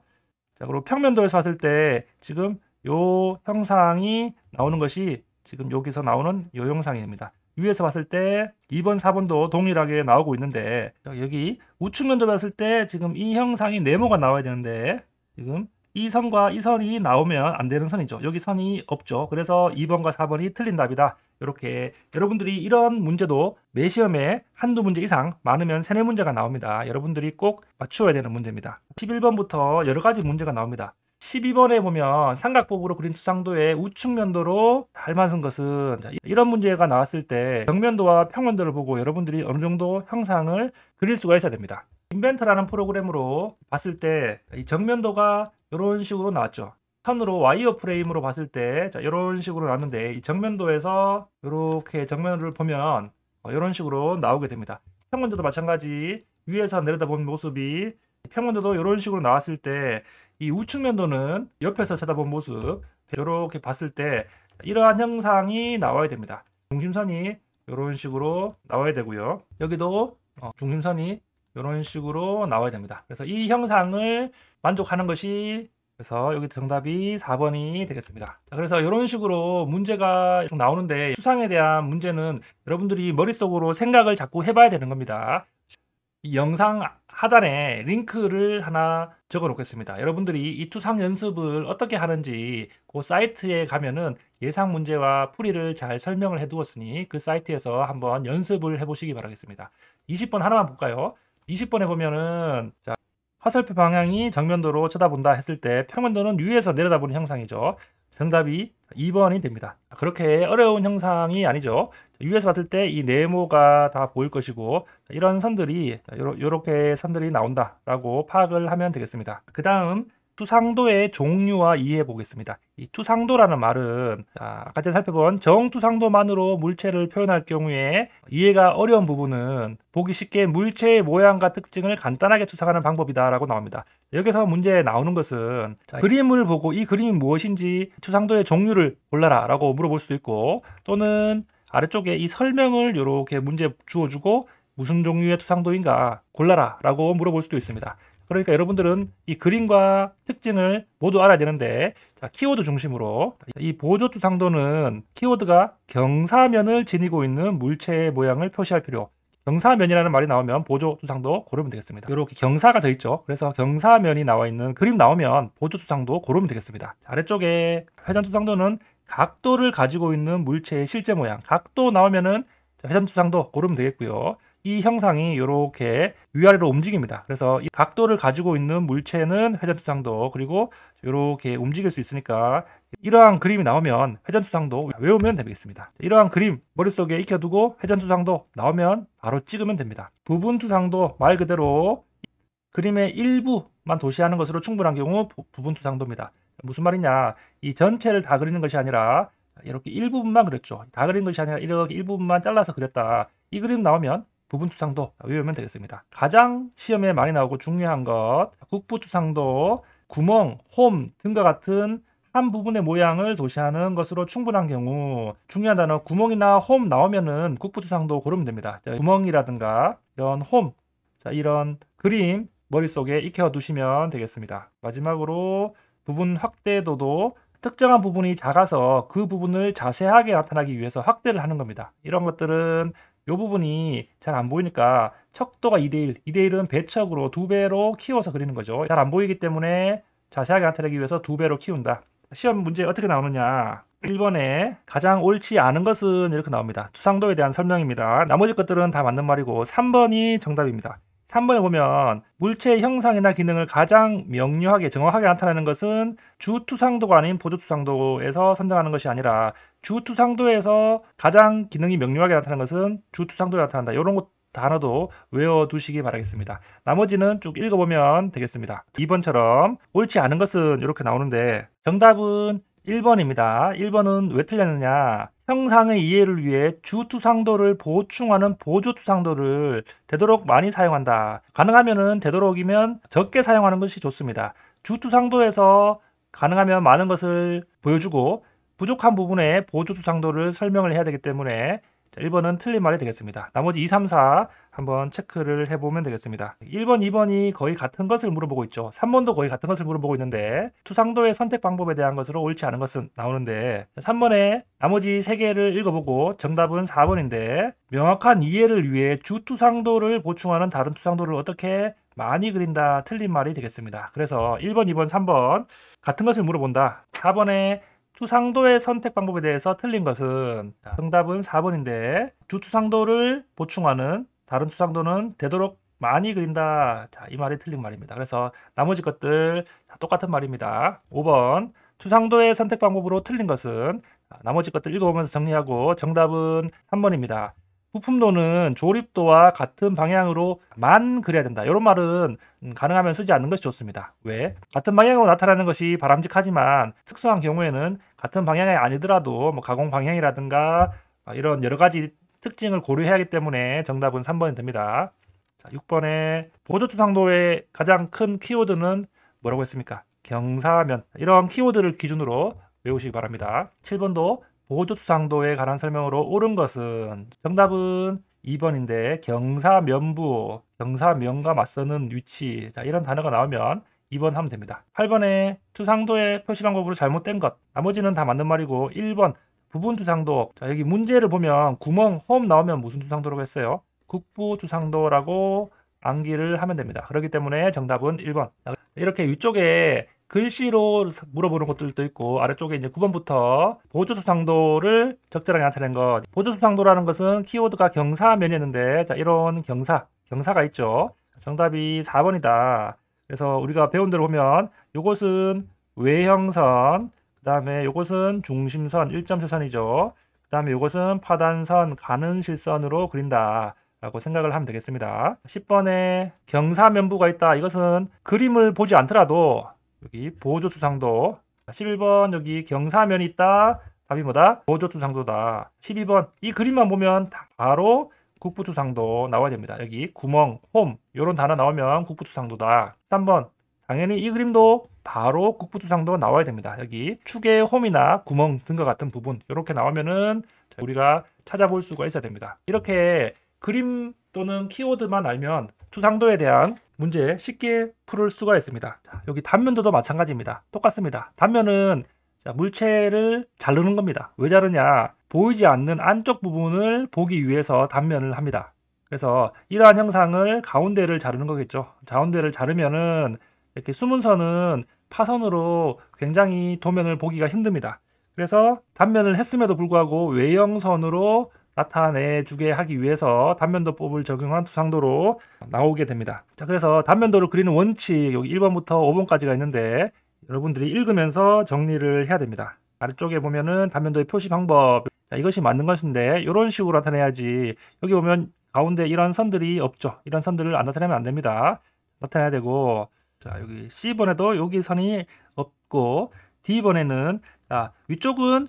자, 그리고 평면도에서 봤을 때 지금 요 형상이 나오는 것이 지금 여기서 나오는 요 형상입니다. 위에서 봤을 때 2번, 4번도 동일하게 나오고 있는데 여기 우측면도 봤을 때 지금 이 형상이 네모가 나와야 되는데 지금 이 선과 이 선이 나오면 안 되는 선이죠. 여기 선이 없죠. 그래서 2번과 4번이 틀린 답이다. 이렇게 여러분들이 이런 문제도 매 시험에 한두 문제 이상 많으면 3-4문제가 나옵니다. 여러분들이 꼭 맞추어야 되는 문제입니다. 11번부터 여러 가지 문제가 나옵니다. 12번에 보면 삼각법으로 그린 투상도의 우측 면도로 닮아진 것은, 자, 이런 문제가 나왔을 때 정면도와 평면도를 보고 여러분들이 어느 정도 형상을 그릴 수가 있어야 됩니다. 인벤터라는 프로그램으로 봤을 때 이 정면도가 이런 식으로 나왔죠. 선으로 와이어 프레임으로 봤을 때 이런 식으로 나왔는데, 이 정면도에서 이렇게 정면을 보면 이런 식으로 나오게 됩니다. 평면도도 마찬가지, 위에서 내려다보는 모습이 평면도도 이런 식으로 나왔을 때 이 우측 면도는 옆에서 쳐다본 모습, 이렇게 봤을 때 이러한 형상이 나와야 됩니다. 중심선이 이런 식으로 나와야 되고요. 여기도 중심선이 이런 식으로 나와야 됩니다. 그래서 이 형상을 만족하는 것이, 그래서 여기 정답이 4번이 되겠습니다. 그래서 이런 식으로 문제가 쭉 나오는데, 추상에 대한 문제는 여러분들이 머릿속으로 생각을 자꾸 해봐야 되는 겁니다. 이 영상 하단에 링크를 하나 적어 놓겠습니다. 여러분들이 이 투상 연습을 어떻게 하는지 그 사이트에 가면은 예상 문제와 풀이를 잘 설명을 해 두었으니 그 사이트에서 한번 연습을 해 보시기 바라겠습니다. 20번 하나만 볼까요? 20번에 보면은, 자, 화살표 방향이 정면도로 쳐다본다 했을 때 평면도는 위에서 내려다보는 형상이죠. 정답이 2번이 됩니다. 그렇게 어려운 형상이 아니죠. 위에서 봤을 때 이 네모가 다 보일 것이고, 이런 선들이 이렇게 선들이 나온다라고 파악을 하면 되겠습니다. 그 다음 투상도의 종류와 이해해 보겠습니다. 이 투상도라는 말은, 아까 전에 살펴본 정투상도만으로 물체를 표현할 경우에 이해가 어려운 부분은 보기 쉽게 물체의 모양과 특징을 간단하게 추상하는 방법이다라고 나옵니다. 여기서 문제에 나오는 것은, 그림을 보고 이 그림이 무엇인지 투상도의 종류를 골라라 라고 물어볼 수도 있고, 또는 아래쪽에 이 설명을 이렇게 문제 주어주고 무슨 종류의 투상도인가 골라라 라고 물어볼 수도 있습니다. 그러니까 여러분들은 이 그림과 특징을 모두 알아야 되는데, 자, 키워드 중심으로 이 보조투상도는 키워드가 경사면을 지니고 있는 물체의 모양을 표시할 필요, 경사면이라는 말이 나오면 보조투상도 고르면 되겠습니다. 이렇게 경사가 져 있죠. 그래서 경사면이 나와 있는 그림 나오면 보조투상도 고르면 되겠습니다. 아래쪽에 회전투상도는 각도를 가지고 있는 물체의 실제 모양, 각도 나오면은 회전투상도 고르면 되겠고요. 이 형상이 이렇게 위아래로 움직입니다. 그래서 이 각도를 가지고 있는 물체는 회전투상도, 그리고 이렇게 움직일 수 있으니까 이러한 그림이 나오면 회전투상도 외우면 되겠습니다. 이러한 그림 머릿속에 익혀두고 회전투상도 나오면 바로 찍으면 됩니다. 부분투상도 말 그대로 그림의 일부만 도시하는 것으로 충분한 경우 부분투상도입니다. 무슨 말이냐, 이 전체를 다 그리는 것이 아니라 이렇게 일부분만 그렸죠. 다 그린 것이 아니라 이렇게 일부분만 잘라서 그렸다. 이 그림 나오면 부분투상도 외우면 되겠습니다. 가장 시험에 많이 나오고 중요한 것, 국부투상도, 구멍, 홈 등과 같은 한 부분의 모양을 도시하는 것으로 충분한 경우, 중요한 단어 구멍이나 홈 나오면은 국부투상도 고르면 됩니다. 구멍이라든가 이런 홈, 자, 이런 그림 머릿속에 익혀 두시면 되겠습니다. 마지막으로 부분 확대도도 특정한 부분이 작아서 그 부분을 자세하게 나타나기 위해서 확대를 하는 겁니다. 이런 것들은 이 부분이 잘 안 보이니까 척도가 2대1, 2대1은 배척으로 2배로 키워서 그리는 거죠. 잘 안 보이기 때문에 자세하게 나타내기 위해서 2배로 키운다. 시험 문제 어떻게 나오느냐, 1번에 가장 옳지 않은 것은 이렇게 나옵니다. 투상도에 대한 설명입니다. 나머지 것들은 다 맞는 말이고 3번이 정답입니다. 3번에 보면 물체의 형상이나 기능을 가장 명료하게 정확하게 나타내는 것은 주투상도가 아닌 보조투상도에서 선정하는 것이 아니라 주투상도에서 가장 기능이 명료하게 나타나는 것은 주투상도에 나타난다. 이런 것 단어도 외워두시기 바라겠습니다. 나머지는 쭉 읽어보면 되겠습니다. 2번처럼 옳지 않은 것은 이렇게 나오는데 정답은 1번입니다. 1번은 왜 틀렸느냐, 형상의 이해를 위해 주투상도를 보충하는 보조투상도를 되도록 많이 사용한다. 가능하면은 되도록이면 적게 사용하는 것이 좋습니다. 주투상도에서 가능하면 많은 것을 보여주고 부족한 부분에 보조투상도를 설명을 해야 되기 때문에 1번은 틀린 말이 되겠습니다. 나머지 2, 3, 4 한번 체크를 해보면 되겠습니다. 1번, 2번이 거의 같은 것을 물어보고 있죠. 3번도 거의 같은 것을 물어보고 있는데 투상도의 선택 방법에 대한 것으로 옳지 않은 것은 나오는데, 3번에 나머지 3개를 읽어보고 정답은 4번인데, 명확한 이해를 위해 주투상도를 보충하는 다른 투상도를 어떻게 많이 그린다, 틀린 말이 되겠습니다. 그래서 1번, 2번, 3번 같은 것을 물어본다. 4번에 투상도의 선택 방법에 대해서 틀린 것은, 정답은 4번인데 주투상도를 보충하는 다른 투상도는 되도록 많이 그린다. 자, 이 말이 틀린 말입니다. 그래서 나머지 것들 똑같은 말입니다. 5번 추상도의 선택 방법으로 틀린 것은 나머지 것들 읽어보면서 정리하고 정답은 3번입니다. 부품도는 조립도와 같은 방향으로만 그려야 된다. 이런 말은 가능하면 쓰지 않는 것이 좋습니다. 왜? 같은 방향으로 나타나는 것이 바람직하지만 특수한 경우에는 같은 방향이 아니더라도 뭐 가공 방향이라든가 이런 여러 가지 특징을 고려해야 하기 때문에 정답은 3번이 됩니다. 자, 6번에 보조투상도의 가장 큰 키워드는 뭐라고 했습니까? 경사면. 이런 키워드를 기준으로 외우시기 바랍니다. 7번도 보조투상도에 관한 설명으로 옳은 것은 정답은 2번인데 경사면부, 경사면과 맞서는 위치. 자, 이런 단어가 나오면 2번 하면 됩니다. 8번에 투상도의 표시 방법으로 잘못된 것. 나머지는 다 맞는 말이고 1번 부분 투상도. 자, 여기 문제를 보면 구멍, 홈 나오면 무슨 투상도라고 했어요? 국부 투상도라고 암기를 하면 됩니다. 그렇기 때문에 정답은 1번. 이렇게 위쪽에 글씨로 물어보는 것들도 있고 아래쪽에 이제 9번부터 보조투상도를 적절하게 나타낸 것. 보조투상도라는 것은 키워드가 경사면이었는데 자, 이런 경사가 있죠. 정답이 4번이다. 그래서 우리가 배운 대로 보면 요것은 외형선, 그 다음에 요것은 중심선, 1점세선이죠. 그 다음에 요것은 파단선, 가는 실선으로 그린다 라고 생각을 하면 되겠습니다. 10번에 경사면부가 있다. 이것은 그림을 보지 않더라도 여기 보조투상도. 11번 여기 경사면이 있다. 답이 뭐다? 보조투상도다. 12번 이 그림만 보면 바로 국부투상도 나와야 됩니다. 여기 구멍, 홈 이런 단어 나오면 국부투상도다. 3번 당연히 이 그림도 바로 국부투상도 나와야 됩니다. 여기 축의 홈이나 구멍 등과 같은 부분 이렇게 나오면은 우리가 찾아볼 수가 있어야 됩니다. 이렇게 그림 또는 키워드만 알면 투상도에 대한 문제 쉽게 풀을 수가 있습니다. 자, 여기 단면도도 마찬가지입니다. 똑같습니다. 단면은 물체를 자르는 겁니다. 왜 자르냐? 보이지 않는 안쪽 부분을 보기 위해서 단면을 합니다. 그래서 이러한 형상을 가운데를 자르는 거겠죠. 가운데를 자르면은 이렇게 숨은 선은 파선으로 굉장히 도면을 보기가 힘듭니다. 그래서 단면을 했음에도 불구하고 외형선으로 나타내주게 하기 위해서 단면도법을 적용한 투상도로 나오게 됩니다. 자, 그래서 단면도를 그리는 원칙 여기 1번부터 5번까지가 있는데 여러분들이 읽으면서 정리를 해야 됩니다. 아래쪽에 보면은 단면도의 표시 방법. 자, 이것이 맞는 것인데 이런 식으로 나타내야지. 여기 보면 가운데 이런 선들이 없죠. 이런 선들을 안 나타내면 안 됩니다. 나타내야 되고 자, 여기 C번에도 여기 선이 없고 D번에는 자, 위쪽은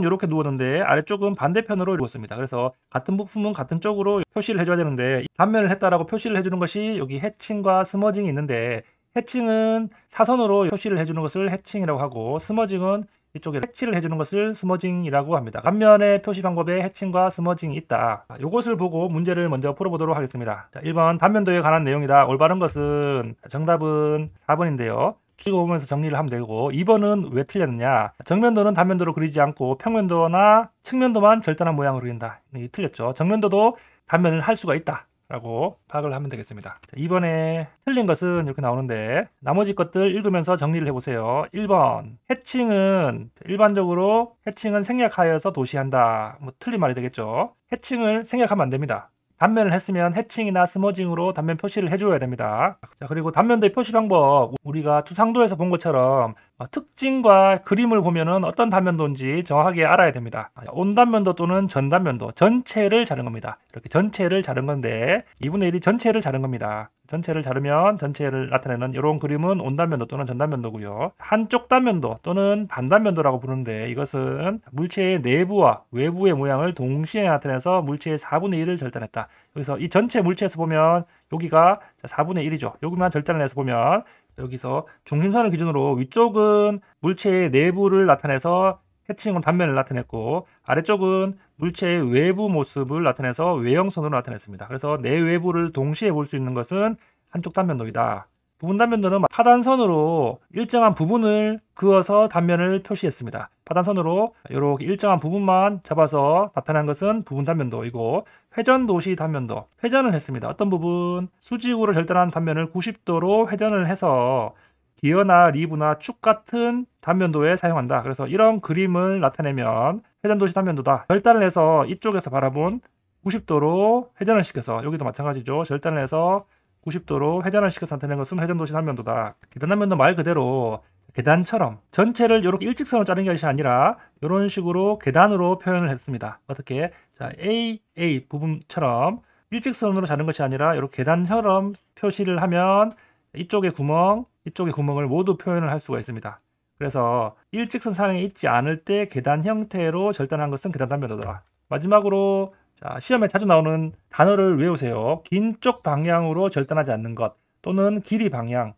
이렇게 누웠는데 아래쪽은 반대편으로 누웠습니다. 그래서 같은 부품은 같은 쪽으로 표시를 해줘야 되는데 단면을 했다라고 표시를 해주는 것이 여기 해칭과 스머징이 있는데 해칭은 사선으로 표시를 해주는 것을 해칭이라고 하고 스머징은 이쪽에 색칠을 해주는 것을 스머징이라고 합니다. 단면의 표시 방법에 해칭과 스머징이 있다. 이것을 보고 문제를 먼저 풀어보도록 하겠습니다. 자, 1번 단면도에 관한 내용이다. 올바른 것은 정답은 4번인데요. 읽어보면서 정리를 하면 되고 2번은 왜 틀렸느냐? 정면도는 단면도로 그리지 않고 평면도나 측면도만 절단한 모양으로 그린다. 이게 틀렸죠. 정면도도 단면을 할 수가 있다 라고 파악을 하면 되겠습니다. 자, 2번에 틀린 것은 이렇게 나오는데 나머지 것들 읽으면서 정리를 해보세요. 1번 해칭은 일반적으로 해칭은 생략하여서 도시한다. 뭐 틀린 말이 되겠죠. 해칭을 생략하면 안 됩니다. 단면을 했으면 해칭이나 스머징으로 단면 표시를 해줘야 됩니다. 자, 그리고 단면도의 표시 방법 우리가 투상도에서 본 것처럼 특징과 그림을 보면은 어떤 단면도인지 정확하게 알아야 됩니다. 온단면도 또는 전단면도 전체를 자른 겁니다. 이렇게 전체를 자른 건데 2분의 1이 전체를 자른 겁니다. 전체를 자르면 전체를 나타내는 이런 그림은 온단면도 또는 전단면도고요. 한쪽 단면도 또는 반단면도라고 부르는데 이것은 물체의 내부와 외부의 모양을 동시에 나타내서 물체의 4분의 1을 절단했다. 여기서 이 전체 물체에서 보면 여기가 4분의 1이죠. 여기만 절단을 해서 보면 여기서 중심선을 기준으로 위쪽은 물체의 내부를 나타내서 해칭으로 단면을 나타냈고 아래쪽은 물체의 외부 모습을 나타내서 외형선으로 나타냈습니다. 그래서 내외부를 동시에 볼 수 있는 것은 한쪽 단면도이다. 부분 단면도는 파단선으로 일정한 부분을 그어서 단면을 표시했습니다. 파단선으로 이렇게 일정한 부분만 잡아서 나타난 것은 부분 단면도이고 회전도시 단면도, 회전을 했습니다. 어떤 부분? 수직으로 절단한 단면을 90도로 회전을 해서 기어나 리브나 축 같은 단면도에 사용한다. 그래서 이런 그림을 나타내면 회전도시 단면도다. 절단을 해서 이쪽에서 바라본 90도로 회전을 시켜서, 여기도 마찬가지죠. 절단을 해서 90도로 회전을 시켜서 나타낸 것은 회전도시 단면도다. 계단 단면도 말 그대로 계단처럼 전체를 이렇게 일직선으로 자른 것이 아니라 이런 식으로 계단으로 표현을 했습니다. 어떻게? 자, A 부분처럼 일직선으로 자른 것이 아니라 이렇게 계단처럼 표시를 하면 이쪽의 구멍, 이쪽의 구멍을 모두 표현을 할 수가 있습니다. 그래서 일직선 상에 있지 않을 때 계단 형태로 절단한 것은 계단 단면도다. 마지막으로 자, 시험에 자주 나오는 단어를 외우세요. 긴 쪽 방향으로 절단하지 않는 것 또는 길이 방향으로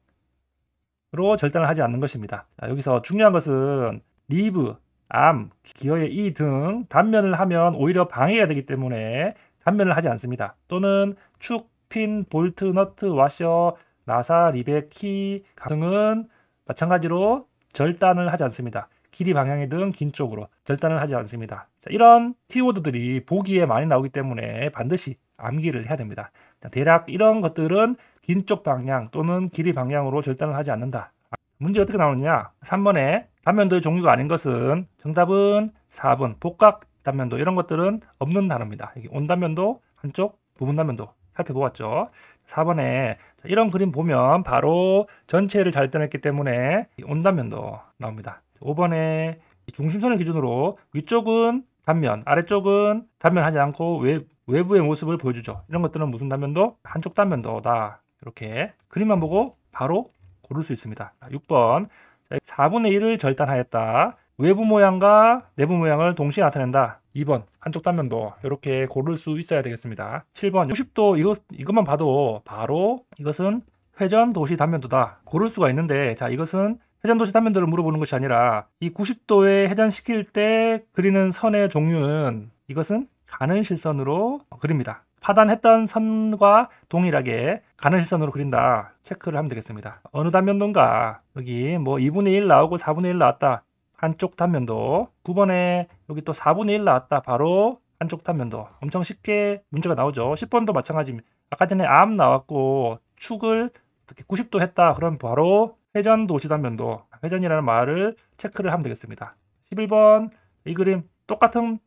절단을 하지 않는 것입니다. 자, 여기서 중요한 것은 리브, 암, 기어의 이 등 단면을 하면 오히려 방해가 되기 때문에 단면을 하지 않습니다. 또는 축, 핀, 볼트, 너트, 와셔, 나사, 리벳, 키 등은 마찬가지로 절단을 하지 않습니다. 길이 방향이 등 긴 쪽으로 절단을 하지 않습니다. 자, 이런 키워드들이 보기에 많이 나오기 때문에 반드시 암기를 해야 됩니다. 자, 대략 이런 것들은 긴 쪽 방향 또는 길이 방향으로 절단을 하지 않는다. 문제 어떻게 나오느냐? 3번에 단면도의 종류가 아닌 것은 정답은 4번 복각 단면도, 이런 것들은 없는 단어입니다. 여기 온 단면도, 한쪽 부분 단면도 살펴보았죠. 4번에 이런 그림 보면 바로 전체를 절단했기 때문에 온 단면도 나옵니다. 5번에 중심선을 기준으로 위쪽은 단면, 아래쪽은 단면하지 않고 외부의 모습을 보여주죠. 이런 것들은 무슨 단면도? 한쪽 단면도다. 이렇게 그림만 보고 바로 고를 수 있습니다. 6번 4분의 1을 절단하였다. 외부 모양과 내부 모양을 동시에 나타낸다. 2번 한쪽 단면도, 이렇게 고를 수 있어야 되겠습니다. 7번 90도 이것만 봐도 바로 이것은 회전 도시 단면도다. 고를 수가 있는데, 자, 이것은 회전 도시 단면도를 물어보는 것이 아니라 이 90도에 회전시킬 때 그리는 선의 종류는 이것은 가는 실선으로 그립니다. 파단했던 선과 동일하게 가는 실선으로 그린다. 체크를 하면 되겠습니다. 어느 단면도인가? 여기 뭐 2분의 1 나오고 4분의 1 나왔다. 한쪽 단면도. 9번에 여기 또 4분의 1 나왔다. 바로 한쪽 단면도. 엄청 쉽게 문제가 나오죠. 10번도 마찬가지입니다. 아까 전에 암 나왔고 축을 이렇게 90도 했다. 그럼 바로 회전 도시 단면도. 회전이라는 말을 체크를 하면 되겠습니다. 11번 이 그림 똑같은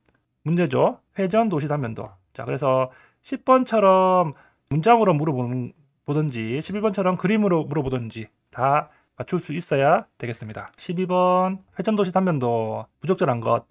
문제죠. 회전 도시 단면도. 자, 그래서 10번처럼 문장으로 물어보든지 11번처럼 그림으로 물어보든지 다 맞출 수 있어야 되겠습니다. 12번 회전도시 단면도 부적절한 것,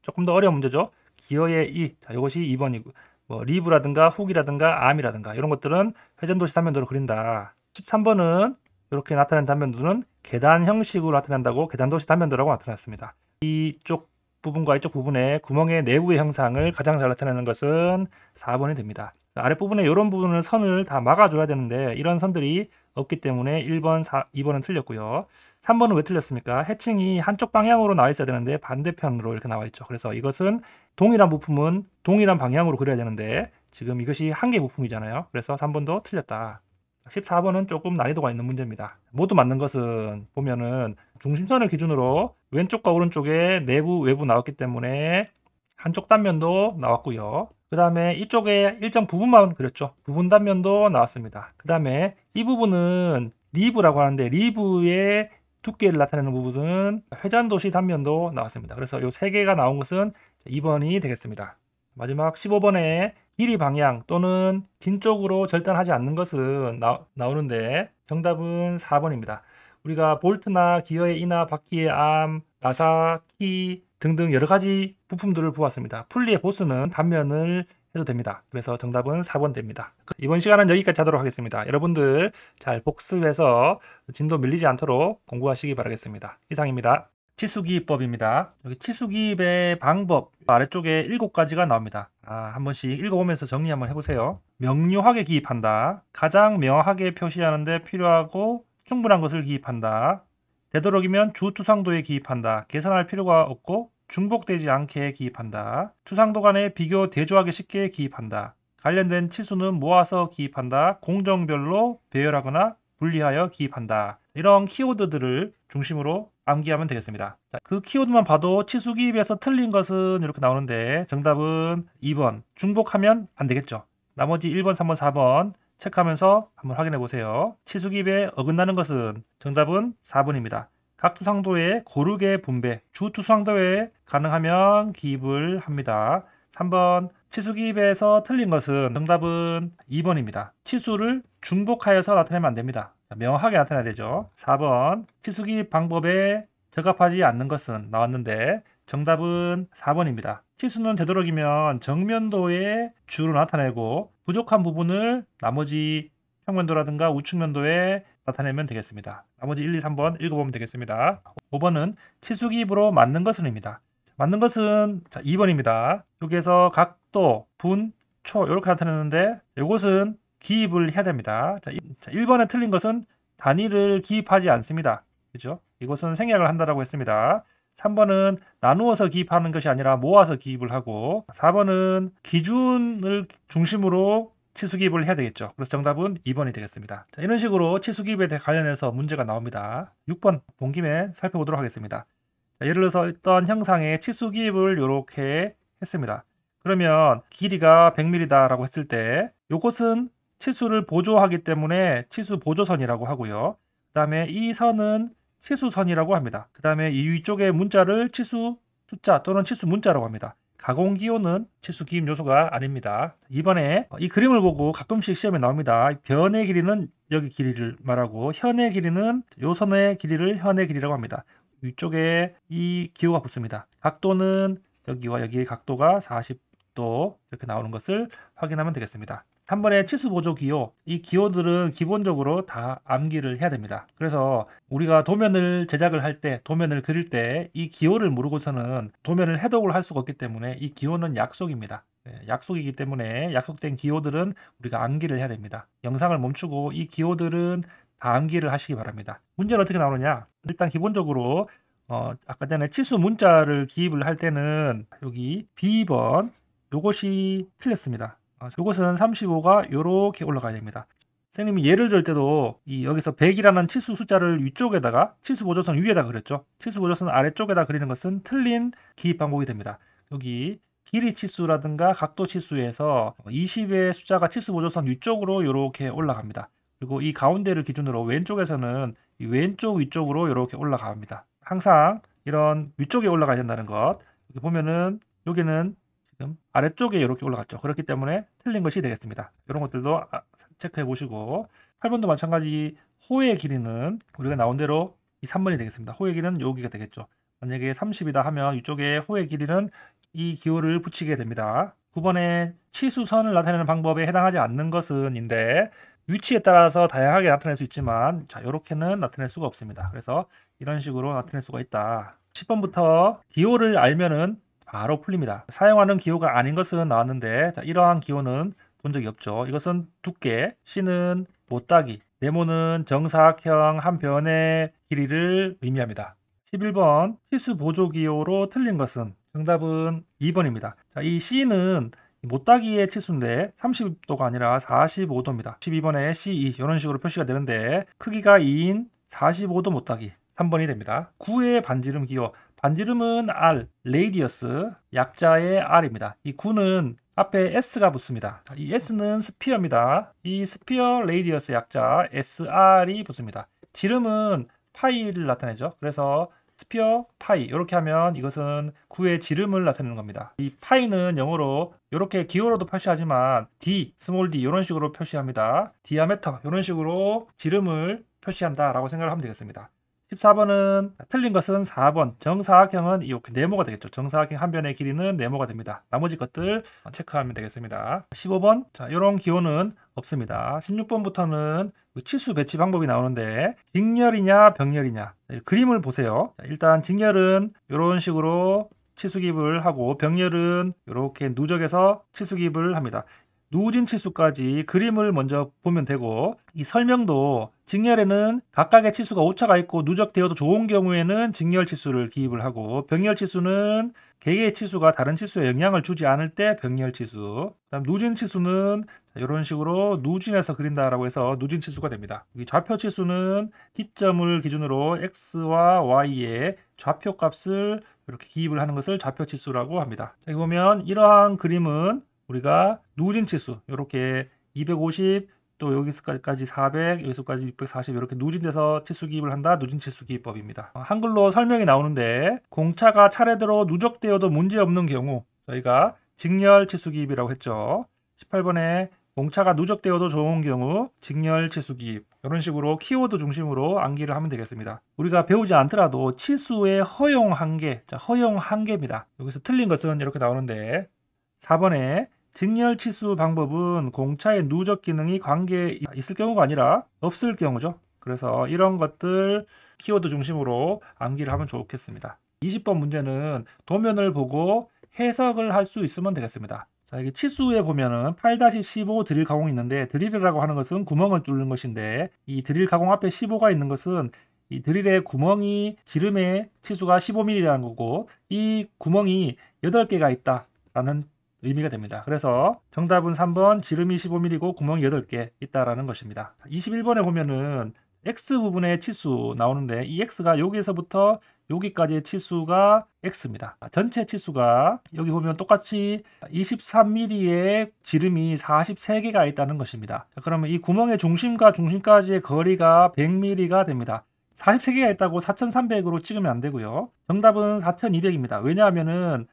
조금 더 어려운 문제죠. 기어의 이, 자, 이것이 2번이고 뭐 리브라든가 훅이라든가 암이라든가 이런 것들은 회전도시 단면도로 그린다. 13번은 이렇게 나타낸 단면도는 계단 형식으로 나타낸다고 계단도시 단면도라고 나타났습니다. 이쪽 부분과 이쪽 부분의 구멍의 내부의 형상을 가장 잘 나타내는 것은 4번이 됩니다. 아랫부분에 이런 부분을 선을 다 막아줘야 되는데 이런 선들이 없기 때문에 1번, 2번은 틀렸고요. 3번은 왜 틀렸습니까? 해칭이 한쪽 방향으로 나와 있어야 되는데 반대편으로 이렇게 나와 있죠. 그래서 이것은 동일한 부품은 동일한 방향으로 그려야 되는데 지금 이것이 한 개 부품이잖아요. 그래서 3번도 틀렸다. 14번은 조금 난이도가 있는 문제입니다. 모두 맞는 것은 보면은 중심선을 기준으로 왼쪽과 오른쪽에 내부, 외부 나왔기 때문에 한쪽 단면도 나왔고요. 그 다음에 이쪽에 일정 부분만 그렸죠. 부분 단면도 나왔습니다. 그 다음에 이 부분은 리브라고 하는데 리브의 두께를 나타내는 부분은 회전도시 단면도 나왔습니다. 그래서 이 세 개가 나온 것은 2번이 되겠습니다. 마지막 15번에 길이 방향 또는 긴 쪽으로 절단하지 않는 것은 나오는데 정답은 4번입니다. 우리가 볼트나 기어의 이나 바퀴의 암, 나사, 키 등등 여러 가지 부품들을 보았습니다. 풀리의 보스는 단면을 해도 됩니다. 그래서 정답은 4번 됩니다. 이번 시간은 여기까지 하도록 하겠습니다. 여러분들 잘 복습해서 진도 밀리지 않도록 공부하시기 바라겠습니다. 이상입니다. 치수기입법입니다. 여기 치수기입의 방법 아래쪽에 7가지가 나옵니다. 한 번씩 읽어보면서 정리 한번 해보세요. 명료하게 기입한다. 가장 명확하게 표시하는 데 필요하고 충분한 것을 기입한다. 되도록이면 주 투상도에 기입한다. 계산할 필요가 없고 중복되지 않게 기입한다. 투상도 간에 비교 대조하기 쉽게 기입한다. 관련된 치수는 모아서 기입한다. 공정별로 배열하거나 분리하여 기입한다. 이런 키워드들을 중심으로 암기하면 되겠습니다. 자, 그 키워드만 봐도 치수 기입에서 틀린 것은 이렇게 나오는데 정답은 2번. 중복하면 안 되겠죠. 나머지 1번, 3번, 4번 체크하면서 한번 확인해 보세요. 치수 기입에 어긋나는 것은 정답은 4번입니다. 각 투상도의 고르게 분배, 주 투상도에 가능하면 기입을 합니다. 3번 치수 기입에서 틀린 것은 정답은 2번입니다. 치수를 중복하여서 나타내면 안 됩니다. 명확하게 나타내야 되죠. 4번 치수 기입 방법에 적합하지 않는 것은 나왔는데 정답은 4번입니다. 치수는 되도록이면 정면도의 주로 나타내고 부족한 부분을 나머지 평면도라든가 우측면도에 나타내면 되겠습니다. 나머지 1, 2, 3번 읽어보면 되겠습니다. 5번은 치수 기입으로 맞는 것은입니다. 맞는 것은 2번입니다. 여기에서 각도, 분, 초 이렇게 나타내는데 이것은 기입을 해야 됩니다. 1번에 틀린 것은 단위를 기입하지 않습니다. 그죠? 이것은 생략을 한다라고 했습니다. 3번은 나누어서 기입하는 것이 아니라 모아서 기입을 하고 4번은 기준을 중심으로 치수 기입을 해야 되겠죠. 그래서 정답은 2번이 되겠습니다. 자, 이런 식으로 치수 기입에 관련해서 문제가 나옵니다. 6번 본 김에 살펴보도록 하겠습니다. 자, 예를 들어서 어떤 형상의 치수 기입을 이렇게 했습니다. 그러면 길이가 100mm다 라고 했을 때 이것은 치수를 보조하기 때문에 치수 보조선이라고 하고요. 그 다음에 이 선은 치수선이라고 합니다. 그 다음에 이 위쪽의 문자를 치수 숫자 또는 치수 문자라고 합니다. 가공기호는 치수 기입 요소가 아닙니다. 이번에 이 그림을 보고 가끔씩 시험에 나옵니다. 변의 길이는 여기 길이를 말하고 현의 길이는 요 선의 길이를 현의 길이라고 합니다. 위쪽에 이 기호가 붙습니다. 각도는 여기와 여기의 각도가 40도 이렇게 나오는 것을 확인하면 되겠습니다. 3번의 치수 보조 기호, 이 기호들은 기본적으로 다 암기를 해야 됩니다. 그래서 우리가 도면을 제작을 할 때, 도면을 그릴 때 이 기호를 모르고서는 도면을 해독을 할 수가 없기 때문에 이 기호는 약속입니다. 약속이기 때문에 약속된 기호들은 우리가 암기를 해야 됩니다. 영상을 멈추고 이 기호들은 다 암기를 하시기 바랍니다. 문제는 어떻게 나오느냐? 일단 기본적으로 아까 전에 치수 문자를 기입을 할 때는 여기 B번 요것이 틀렸습니다. 이것은 35가 이렇게 올라가야 됩니다. 선생님이 예를 들 때도 여기서 100이라는 치수 숫자를 위쪽에다가 치수 보조선 위에다 그렸죠. 치수 보조선 아래쪽에다 그리는 것은 틀린 기입 방법이 됩니다. 여기 길이 치수라든가 각도 치수에서 20의 숫자가 치수 보조선 위쪽으로 이렇게 올라갑니다. 그리고 이 가운데를 기준으로 왼쪽에서는 이 왼쪽 위쪽으로 이렇게 올라갑니다. 항상 이런 위쪽에 올라가야 된다는 것. 여기 보면은 여기는 지금 아래쪽에 이렇게 올라갔죠. 그렇기 때문에 틀린 것이 되겠습니다. 이런 것들도 체크해 보시고 8번도 마찬가지 호의 길이는 우리가 나온 대로 이 3번이 되겠습니다. 호의 길이는 여기가 되겠죠. 만약에 30이다 하면 이쪽에 호의 길이는 이 기호를 붙이게 됩니다. 9번에 치수선을 나타내는 방법에 해당하지 않는 것은인데 위치에 따라서 다양하게 나타낼 수 있지만 자 이렇게는 나타낼 수가 없습니다. 그래서 이런 식으로 나타낼 수가 있다. 10번부터 기호를 알면은 바로 풀립니다. 사용하는 기호가 아닌 것은 나왔는데 자, 이러한 기호는 본 적이 없죠. 이것은 두께, C는 못따기, 네모는 정사각형 한 변의 길이를 의미합니다. 11번 치수 보조 기호로 틀린 것은 정답은 2번입니다. 자, 이 C는 못따기의 치수인데 30도가 아니라 45도입니다. 12번에 C2 이런 식으로 표시가 되는데 크기가 2인 45도 못따기 3번이 됩니다. 9의 반지름 기호, 반지름은 R, 레이디어스, 약자의 R입니다. 이 9는 앞에 S가 붙습니다. 이 S는 스피어입니다. 이 스피어 레이디어스 약자 SR이 붙습니다. 지름은 파이를 나타내죠. 그래서 스피어 파이 이렇게 하면 이것은 9의 지름을 나타내는 겁니다. 이 파이는 영어로 이렇게 기호로도 표시하지만 D, 스몰 d 이런 식으로 표시합니다. 디아메터 이런 식으로 지름을 표시한다 라고 생각을 하면 되겠습니다. 14번은 틀린 것은 4번 정사각형은 이렇게 네모가 되겠죠. 정사각형 한 변의 길이는 네모가 됩니다. 나머지 것들 체크하면 되겠습니다. 15번 자 이런 기호는 없습니다. 16번부터는 치수 배치 방법이 나오는데 직렬이냐 병렬이냐 그림을 보세요. 자, 일단 직렬은 이런 식으로 치수 기입을 하고 병렬은 이렇게 누적해서 치수 기입을 합니다. 누진 치수까지 그림을 먼저 보면 되고 이 설명도 직렬에는 각각의 치수가 오차가 있고 누적되어도 좋은 경우에는 직렬 치수를 기입을 하고 병렬 치수는 개개의 치수가 다른 치수에 영향을 주지 않을 때 병렬 치수 그다음 누진 치수는 이런 식으로 누진해서 그린다라고 해서 누진 치수가 됩니다. 이 좌표 치수는 T점을 기준으로 X와 Y의 좌표 값을 이렇게 기입을 하는 것을 좌표 치수라고 합니다. 자, 여기 보면 이러한 그림은 우리가 누진 치수 이렇게 250 또 여기서까지 400 여기서까지 640 이렇게 누진돼서 치수 기입을 한다. 누진 치수 기입법입니다. 한글로 설명이 나오는데 공차가 차례대로 누적되어도 문제없는 경우 저희가 직렬 치수기입이라고 했죠. 18번에 공차가 누적되어도 좋은 경우 직렬 치수기입, 이런 식으로 키워드 중심으로 암기를 하면 되겠습니다. 우리가 배우지 않더라도 치수의 허용 한계, 자, 허용 한계입니다. 여기서 틀린 것은 이렇게 나오는데 4번에 직렬 치수 방법은 공차의 누적 기능이 관계에 있을 경우가 아니라 없을 경우죠. 그래서 이런 것들 키워드 중심으로 암기를 하면 좋겠습니다. 20번 문제는 도면을 보고 해석을 할 수 있으면 되겠습니다. 자, 여기 치수에 보면은 8-15 드릴 가공이 있는데, 드릴이라고 하는 것은 구멍을 뚫는 것인데, 이 드릴 가공 앞에 15가 있는 것은 이 드릴의 구멍이 지름의 치수가 15mm라는 거고, 이 구멍이 8개가 있다라는 의미가 됩니다. 그래서 정답은 3번 지름이 15mm고 구멍이 8개 있다라는 것입니다. 21번에 보면은 X 부분의 치수 나오는데, 이 X가 여기에서부터 여기까지의 치수가 X입니다. 전체 치수가 여기 보면 똑같이 23mm의 지름이 43개가 있다는 것입니다. 그러면 이 구멍의 중심과 중심까지의 거리가 100mm가 됩니다. 43개가 있다고 4300으로 찍으면 안 되고요. 정답은 4200입니다. 왜냐하면은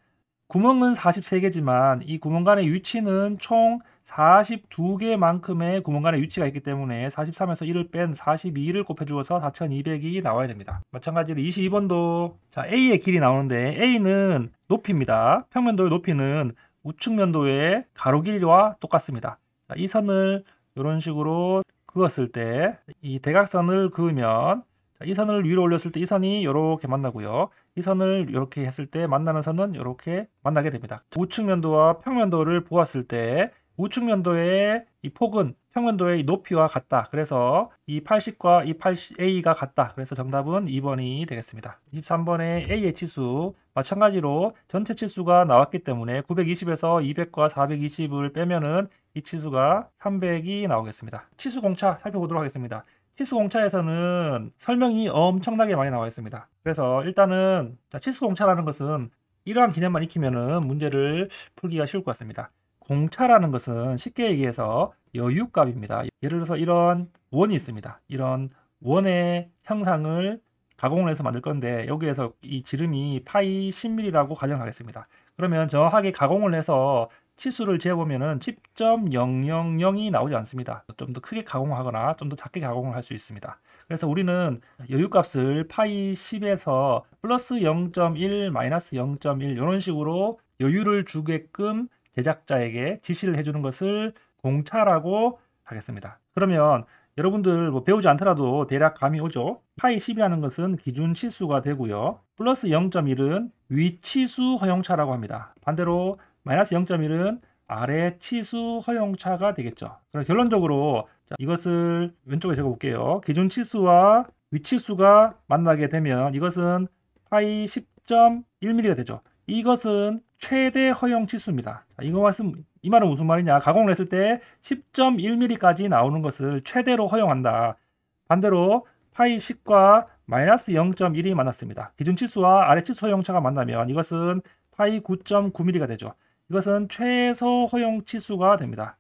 구멍은 43개지만 이 구멍 간의 위치는 총 42개만큼의 구멍 간의 위치가 있기 때문에 43에서 1을 뺀 42를 곱해주어서 4200이 나와야 됩니다. 마찬가지로 22번도 자, A의 길이 나오는데 A는 높이입니다. 평면도의 높이는 우측면도의 가로 길이와 똑같습니다. 자, 이 선을 이런 식으로 그었을 때 이 대각선을 그으면 이 선을 위로 올렸을 때 이 선이 이렇게 만나고요. 이 선을 이렇게 했을 때 만나는 선은 이렇게 만나게 됩니다. 우측면도와 평면도를 보았을 때 우측면도의 이 폭은 평면도의 이 높이와 같다. 그래서 이 80과 이 80A가 같다. 그래서 정답은 2번이 되겠습니다. 23번의 A의 치수 마찬가지로 전체 치수가 나왔기 때문에 920에서 200과 420을 빼면은 이 치수가 300이 나오겠습니다. 치수 공차 살펴보도록 하겠습니다. 치수 공차에서는 설명이 엄청나게 많이 나와 있습니다. 그래서 일단은 치수 공차라는 것은 이러한 개념만 익히면은 문제를 풀기가 쉬울 것 같습니다. 공차라는 것은 쉽게 얘기해서 여유값입니다. 예를 들어서 이런 원이 있습니다. 이런 원의 형상을 가공을 해서 만들 건데 여기에서 이 지름이 파이 10mm라고 가정하겠습니다. 그러면 정확하게 가공을 해서 치수를 재보면은 10.000이 나오지 않습니다. 좀 더 크게 가공하거나 좀 더 작게 가공을 할 수 있습니다. 그래서 우리는 여유값을 파이 10에서 플러스 0.1, 마이너스 0.1 이런 식으로 여유를 주게끔 제작자에게 지시를 해주는 것을 공차라고 하겠습니다. 그러면 여러분들 뭐 배우지 않더라도 대략 감이 오죠. 파이 10이라는 것은 기준 치수가 되고요. 플러스 0.1은 위치수 허용차라고 합니다. 반대로 마이너스 0.1은 아래 치수 허용차가 되겠죠. 그럼 결론적으로 이것을 왼쪽에 적어볼게요. 기준 치수와 위치수가 만나게 되면 이것은 파이 10.1mm가 되죠. 이것은 최대 허용 치수입니다. 이 말은 무슨 말이냐? 가공을 했을 때 10.1mm까지 나오는 것을 최대로 허용한다. 반대로 파이 10과 마이너스 0.1이 만났습니다. 기준 치수와 아래 치수 허용차가 만나면 이것은 파이 9.9mm가 되죠. 이것은 최소 허용 치수가 됩니다.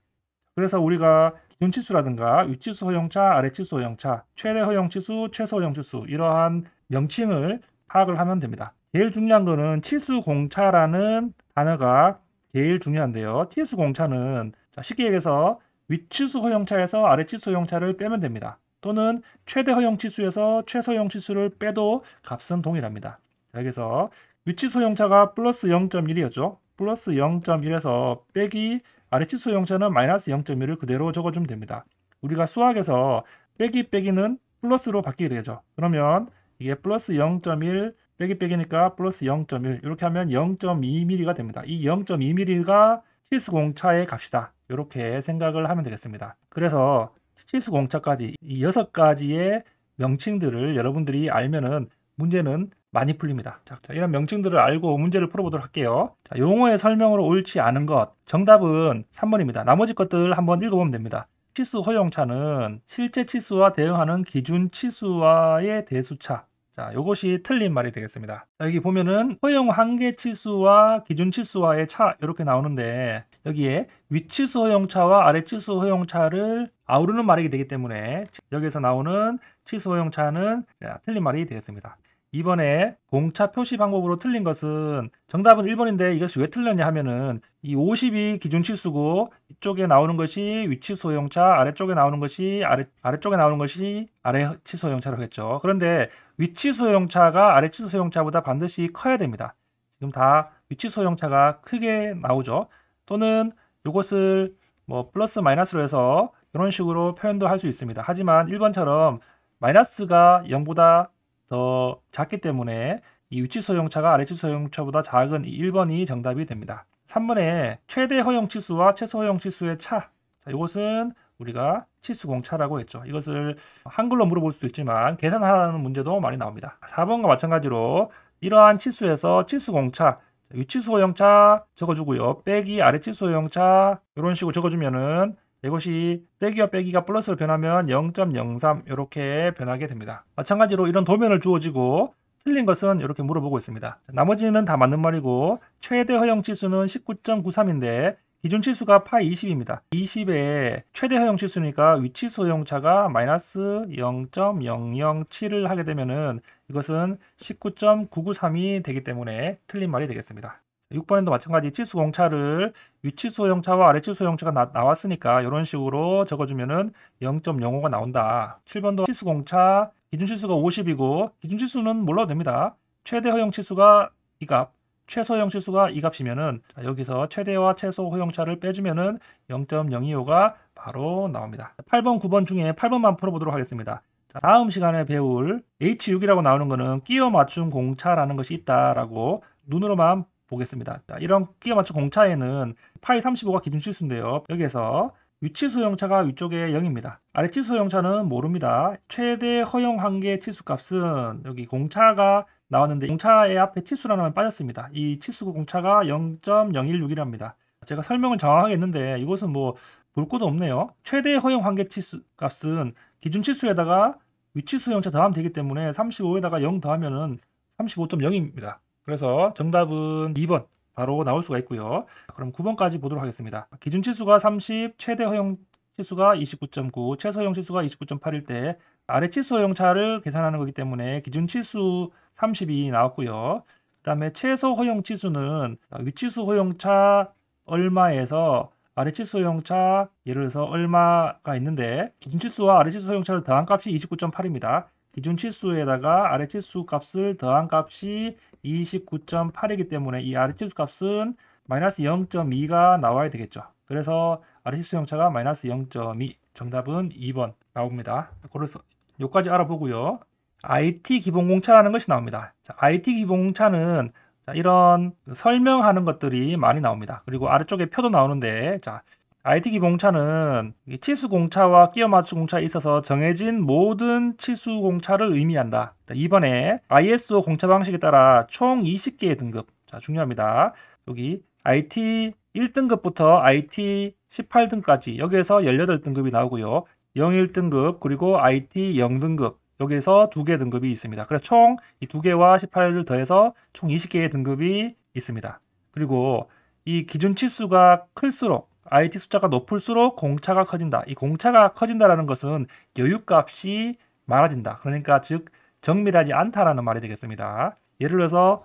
그래서 우리가 기준 치수라든가 위치수 허용차, 아래 치수 허용차, 최대 허용 치수, 최소 허용 치수 이러한 명칭을 파악을 하면 됩니다. 제일 중요한 거는 치수 공차라는 단어가 제일 중요한데요. 치수 공차는 쉽게 얘기해서 위치수 허용차에서 아래 치수 허용차를 빼면 됩니다. 또는 최대 허용 치수에서 최소 허용 치수를 빼도 값은 동일합니다. 여기서 위치수 허용차가 플러스 0.1이었죠. 플러스 0.1에서 빼기 아래 치수 허용차는 마이너스 0.1을 그대로 적어주면 됩니다. 우리가 수학에서 빼기는 플러스로 바뀌게 되죠. 그러면 이게 플러스 0.1 빼기니까 플러스 0.1 이렇게 하면 0.2mm가 됩니다. 이 0.2mm가 치수 공차의 값이다. 이렇게 생각을 하면 되겠습니다. 그래서 치수 공차까지 이 6가지의 명칭들을 여러분들이 알면은 문제는 많이 풀립니다. 자, 이런 명칭들을 알고 문제를 풀어보도록 할게요. 자, 용어의 설명으로 옳지 않은 것 정답은 3번입니다. 나머지 것들 한번 읽어보면 됩니다. 치수 허용차는 실제 치수와 대응하는 기준 치수와의 대수차. 자, 이것이 틀린 말이 되겠습니다. 자, 여기 보면은 허용 한계 치수와 기준 치수와의 차 이렇게 나오는데 여기에 위치수 허용차와 아래 치수 허용차를 아우르는 말이 되기 때문에 여기서 나오는 치수 허용차는 틀린 말이 되겠습니다. 2번에 공차 표시 방법으로 틀린 것은 정답은 1번인데 이것이 왜 틀렸냐 하면은 이 50이 기준 치수고 이쪽에 나오는 것이 위치 소형차, 아래쪽에 나오는 것이 아래쪽에 나오는 것이 아래치 소형차라고 했죠. 그런데 위치 소형차가 아래치 소형차보다 반드시 커야 됩니다. 지금 다 위치 소형차가 크게 나오죠. 또는 이것을 뭐 플러스 마이너스로 해서 이런 식으로 표현도 할 수 있습니다. 하지만 1번처럼 마이너스가 0보다 더 작기 때문에 이 위치 소형차가 아래치 소형차보다 작은 이 1번이 정답이 됩니다. 3번에 최대 허용 치수와 최소 허용 치수의 차. 자, 이것은 우리가 치수 공차라고 했죠. 이것을 한글로 물어볼 수도 있지만 계산하라는 문제도 많이 나옵니다. 4번과 마찬가지로 이러한 치수에서 치수 공차, 위치 소형차 적어주고요. 빼기 아래치 소형차 이런 식으로 적어주면은 이것이 빼기와 빼기가 플러스로 변하면 0.03 이렇게 변하게 됩니다. 마찬가지로 이런 도면을 주어지고 틀린 것은 이렇게 물어보고 있습니다. 나머지는 다 맞는 말이고 최대 허용 치수는 19.93인데 기준 치수가 파이 20입니다. 20에 최대 허용 치수니까 위치 소형차가 마이너스 0.007을 하게 되면은 이것은 19.993이 되기 때문에 틀린 말이 되겠습니다. 6번에도 마찬가지 치수 공차를 위치 소형차와 아래치 소형차가 나왔으니까 이런 식으로 적어주면은 0.05가 나온다. 7번도 치수 공차 기준 치수가 50이고 기준 치수는 몰라도 됩니다. 최대 허용 치수가 이 값, 최소 허용 치수가 이 값이면은 여기서 최대와 최소 허용차를 빼주면은 0.025가 바로 나옵니다. 8번, 9번 중에 8번만 풀어보도록 하겠습니다. 자, 다음 시간에 배울 H6이라고 나오는 것은 끼워 맞춤 공차라는 것이 있다라고 눈으로만 보겠습니다. 자, 이런 끼워 맞춤 공차에는 파이 35가 기준 치수인데요. 여기에서 위치 소형차가 위쪽에 0입니다. 아래치 소형차는 모릅니다. 최대 허용 한계 치수 값은 여기 공차가 나왔는데 공차의 앞에 치수라는 말 빠졌습니다. 이 치수 공차가 0.016이랍니다. 제가 설명을 정확하게 했는데 이것은 뭐 볼 것도 없네요. 최대 허용 한계 치수 값은 기준 치수에다가 위치 소형차 더하면 되기 때문에 35에다가 0 더하면은 35.0입니다. 그래서 정답은 2번 바로 나올 수가 있고요. 그럼 9번까지 보도록 하겠습니다. 기준 치수가 30, 최대 허용 치수가 29.9, 최소 허용 치수가 29.8일 때 아래 치수 허용차를 계산하는 거기 때문에 기준 치수 30이 나왔고요. 그 다음에 최소 허용 치수는 위치수 허용차 얼마에서 아래치수 허용차 예를 들어서 얼마가 있는데 기준 치수와 아래치수 허용차를 더한 값이 29.8입니다. 기준 치수에다가 아래치수 값을 더한 값이 29.8이기 때문에 이 아래치수 값은 마이너스 0.2가 나와야 되겠죠. 그래서 아래치수 형차가 마이너스 0.2 정답은 2번 나옵니다. 그래서 여기까지 알아보고요. IT 기본공차라는 것이 나옵니다. 자, IT 기본공차는 이런 설명하는 것들이 많이 나옵니다. 그리고 아래쪽에 표도 나오는데 자, IT 기본공차는 치수 공차와 끼워 맞춤 공차에 있어서 정해진 모든 치수 공차를 의미한다. 이번에 ISO 공차 방식에 따라 총 20개의 등급. 자, 중요합니다. 여기 IT 1등급부터 IT 18등까지 여기에서 18등급이 나오고요. 01등급 그리고 IT 0등급 여기에서 2개 등급이 있습니다. 그래서 총 이 2개와 18을 더해서 총 20개의 등급이 있습니다. 그리고 이 기준 치수가 클수록 IT 숫자가 높을수록 공차가 커진다. 이 공차가 커진다라는 것은 여유값이 많아진다. 그러니까 즉 정밀하지 않다라는 말이 되겠습니다. 예를 들어서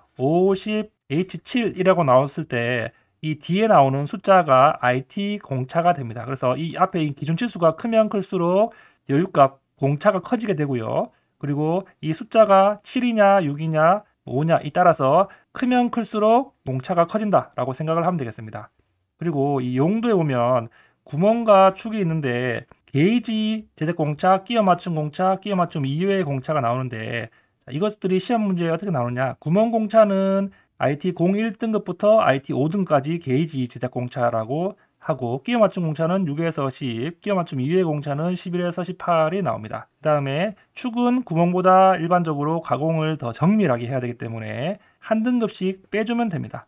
50H7이라고 나왔을 때 이 뒤에 나오는 숫자가 IT 공차가 됩니다. 그래서 이 앞에 이 기준 치수가 크면 클수록 여유값 공차가 커지게 되고요. 그리고 이 숫자가 7이냐 6이냐 5냐 이 따라서 크면 클수록 공차가 커진다라고 생각을 하면 되겠습니다. 그리고 이 용도에 보면 구멍과 축이 있는데 게이지 제작 공차, 끼워 맞춤 공차, 끼워 맞춤 이외의 공차가 나오는데 자, 이것들이 시험 문제에 어떻게 나오느냐? 구멍 공차는 IT 01등급부터 IT 5등까지 게이지 제작 공차라고 하고 끼워 맞춤 공차는 6에서 10, 끼워 맞춤 이외의 공차는 11에서 18이 나옵니다. 그 다음에 축은 구멍보다 일반적으로 가공을 더 정밀하게 해야 되기 때문에 한 등급씩 빼주면 됩니다.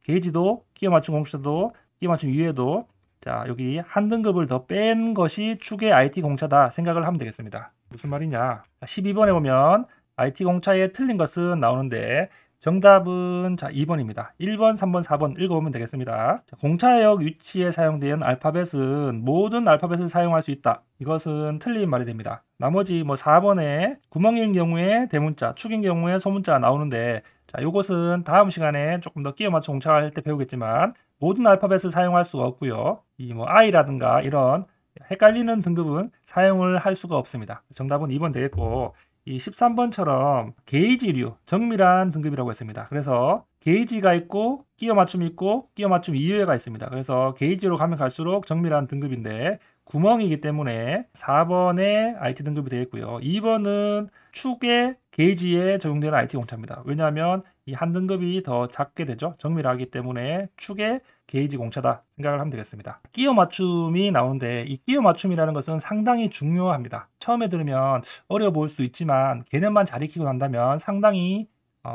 게이지도 끼워 맞춤 공차도 끼워 맞춤 이외에도 자 여기 한 등급을 더 뺀 것이 축의 IT 공차다 생각을 하면 되겠습니다. 무슨 말이냐? 12번에 보면 IT 공차에 틀린 것은 나오는데 정답은 자 2번입니다. 1번, 3번, 4번 읽어보면 되겠습니다. 자, 공차역 위치에 사용된 알파벳은 모든 알파벳을 사용할 수 있다. 이것은 틀린 말이 됩니다. 나머지 뭐 4번에 구멍인 경우에 대문자, 축인 경우에 소문자가 나오는데 자, 이것은 다음 시간에 조금 더 끼워 맞춰 공차할 때 배우겠지만 모든 알파벳을 사용할 수가 없고요. 이 뭐 I라든가 이런 헷갈리는 등급은 사용을 할 수가 없습니다. 정답은 2번 되겠고 이 13번처럼 게이지류, 정밀한 등급이라고 했습니다. 그래서 게이지가 있고 끼워 맞춤이 있고 끼워 맞춤 이외가 있습니다. 그래서 게이지로 가면 갈수록 정밀한 등급인데 구멍이기 때문에 4번에 IT 등급이 되겠고요. 2번은 축에 게이지에 적용되는 IT 공차입니다. 왜냐하면 이 한 등급이 더 작게 되죠. 정밀하기 때문에 축에 게이지 공차다 생각을 하면 되겠습니다. 끼워 맞춤이 나오는데 이 끼워 맞춤이라는 것은 상당히 중요합니다. 처음에 들으면 어려워 보일 수 있지만 개념만 잘 익히고 난다면 상당히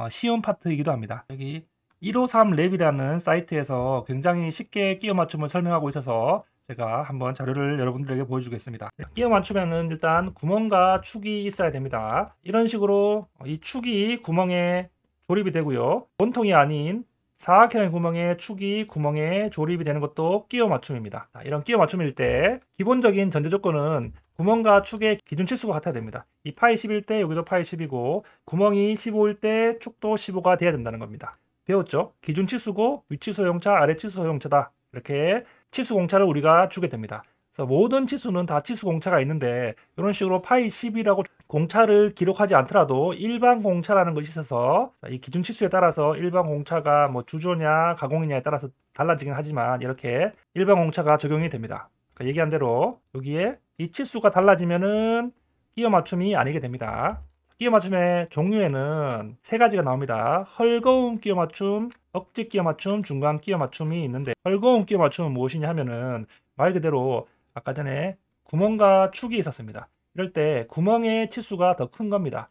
쉬운 파트이기도 합니다. 여기 153랩이라는 사이트에서 굉장히 쉽게 끼워 맞춤을 설명하고 있어서 제가 한번 자료를 여러분들에게 보여주겠습니다. 끼워 맞추면은 일단 구멍과 축이 있어야 됩니다. 이런 식으로 이 축이 구멍에 조립이 되고요. 원통이 아닌 사각형의 구멍에 축이 구멍에 조립이 되는 것도 끼워 맞춤입니다. 이런 끼워 맞춤일 때 기본적인 전제 조건은 구멍과 축의 기준 치수가 같아야 됩니다. 이 파이 10일 때 여기도 파이 10이고 구멍이 15일 때 축도 15가 돼야 된다는 겁니다. 배웠죠? 기준 치수고 위치수 소용차, 아래 치수 소용차다. 이렇게 치수 공차를 우리가 주게 됩니다. 그래서 모든 치수는 다 치수 공차가 있는데 이런 식으로 파이 10이라고 공차를 기록하지 않더라도 일반 공차라는 것이 있어서 이 기준 치수에 따라서 일반 공차가 뭐 주조냐 가공이냐에 따라서 달라지긴 하지만 이렇게 일반 공차가 적용이 됩니다. 그러니까 얘기한 대로 여기에 이 치수가 달라지면은 끼워 맞춤이 아니게 됩니다. 끼워 맞춤의 종류에는 세 가지가 나옵니다. 헐거움 끼워 맞춤, 억지 끼워 맞춤, 중간 끼워 맞춤이 있는데 헐거움 끼워 맞춤은 무엇이냐 하면은 말 그대로 아까 전에 구멍과 축이 있었습니다. 이럴 때 구멍의 치수가 더 큰 겁니다.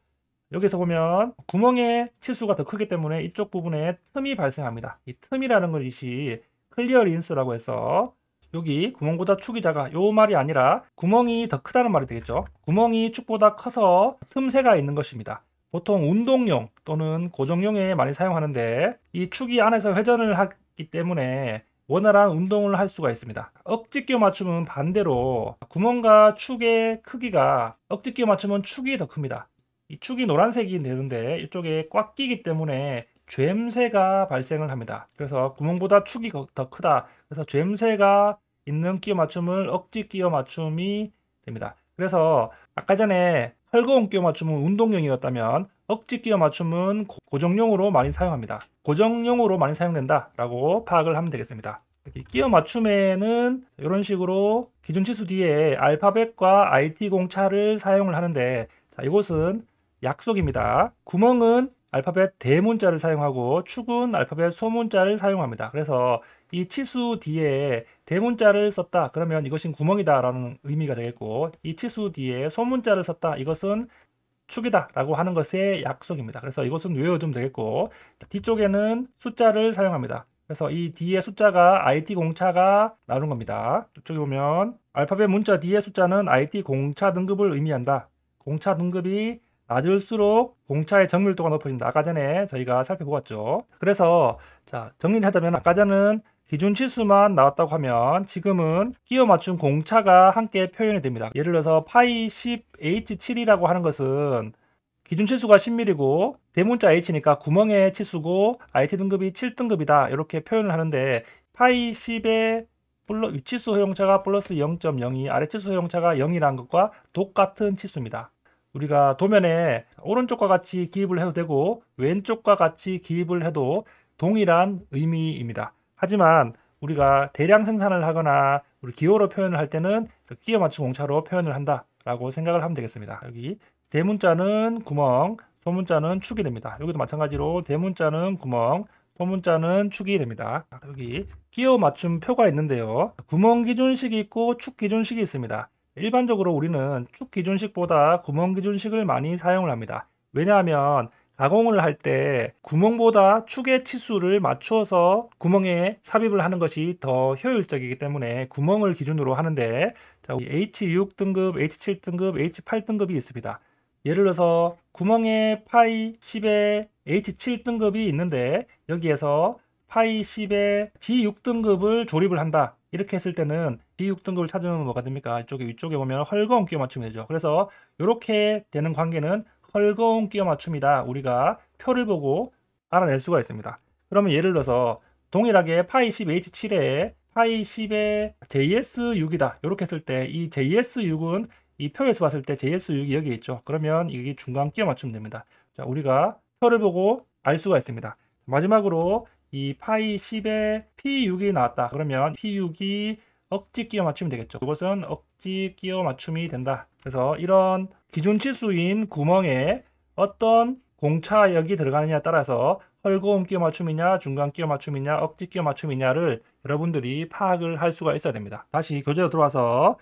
여기서 보면 구멍의 치수가 더 크기 때문에 이쪽 부분에 틈이 발생합니다. 이 틈이라는 것이 클리어린스라고 해서 여기 구멍보다 축이 작아 요 말이 아니라 구멍이 더 크다는 말이 되겠죠. 구멍이 축보다 커서 틈새가 있는 것입니다. 보통 운동용 또는 고정용에 많이 사용하는데 이 축이 안에서 회전을 하기 때문에 원활한 운동을 할 수가 있습니다. 억지 끼워 맞춤은 반대로 구멍과 축의 크기가 억지 끼워 맞춤은 축이 더 큽니다. 이 축이 노란색이 되는데 이쪽에 꽉 끼기 때문에 죬새가 발생을 합니다. 그래서 구멍보다 축이 더 크다. 그래서 죬새가 있는 끼워 맞춤을 억지 끼워 맞춤이 됩니다. 그래서 아까 전에 헐거운 끼워 맞춤은 운동용이었다면 억지 끼워 맞춤은 고정용으로 많이 사용합니다. 고정용으로 많이 사용된다라고 파악을 하면 되겠습니다. 끼워 맞춤에는 이런 식으로 기준 치수 뒤에 알파벳과 IT 공차를 사용을 하는데 자, 이것은 약속입니다. 구멍은 알파벳 대문자를 사용하고 축은 알파벳 소문자를 사용합니다. 그래서 이 치수 뒤에 대문자를 썼다 그러면 이것은 구멍이다 라는 의미가 되겠고 이 치수 뒤에 소문자를 썼다 이것은 축이다 라고 하는 것의 약속입니다. 그래서 이것은 외워두면 되겠고 뒤쪽에는 숫자를 사용합니다. 그래서 이 뒤에 숫자가 IT 공차가 나오는 겁니다. 이쪽에 보면 알파벳 문자 뒤에 숫자는 IT 공차 등급을 의미한다. 공차 등급이 낮을수록 공차의 정밀도가 높아진다. 아까 전에 저희가 살펴보았죠. 그래서 자 정리를 하자면 아까 전에는 기준 치수만 나왔다고 하면 지금은 끼워 맞춤 공차가 함께 표현이 됩니다. 예를 들어서 파이 10H7이라고 하는 것은 기준 치수가 10mm고 대문자 H니까 구멍의 치수고 IT 등급이 7등급이다. 이렇게 표현을 하는데 파이 10의 위치수 허용차가 플러스 0.02 아래치수 허용차가 0이라는 것과 똑같은 치수입니다. 우리가 도면에 오른쪽과 같이 기입을 해도 되고 왼쪽과 같이 기입을 해도 동일한 의미입니다. 하지만 우리가 대량 생산을 하거나 우리 기호로 표현을 할 때는 끼워 맞춤 공차로 표현을 한다라고 생각을 하면 되겠습니다. 여기 대문자는 구멍, 소문자는 축이 됩니다. 여기도 마찬가지로 대문자는 구멍, 소문자는 축이 됩니다. 여기 끼워 맞춤 표가 있는데요. 구멍 기준식이 있고 축 기준식이 있습니다. 일반적으로 우리는 축 기준식보다 구멍 기준식을 많이 사용을 합니다. 왜냐하면 가공을 할 때 구멍보다 축의 치수를 맞추어서 구멍에 삽입을 하는 것이 더 효율적이기 때문에 구멍을 기준으로 하는데 자, H6 등급, H7 등급, H8 등급이 있습니다. 예를 들어서 구멍의 파이 10의 H7등급이 있는데 여기에서 파이 10에 G6등급을 조립을 한다. 이렇게 했을 때는 G6등급을 찾으면 뭐가 됩니까? 이쪽에 위쪽에 보면 헐거운 끼워 맞춤이 되죠. 그래서 이렇게 되는 관계는 헐거운 끼워 맞춤이다. 우리가 표를 보고 알아낼 수가 있습니다. 그러면 예를 들어서 동일하게 파이 10 H7에 파이 10에 JS6이다. 이렇게 했을 때 이 JS6은 이 표에서 봤을 때 JS6이 여기 있죠. 그러면 이게 중간 끼워 맞추면 됩니다. 자, 우리가 표를 보고 알 수가 있습니다. 마지막으로 이 파이 10에 P6이 나왔다. 그러면 P6이 억지 끼워 맞춤이 되겠죠. 그것은 억지 끼워 맞춤이 된다. 그래서 이런 기준 치수인 구멍에 어떤 공차역이 들어가느냐에 따라서 헐거운 끼워 맞춤이냐, 중간 끼워 맞춤이냐, 억지 끼워 맞춤이냐를 여러분들이 파악을 할 수가 있어야 됩니다. 다시 교재로 들어와서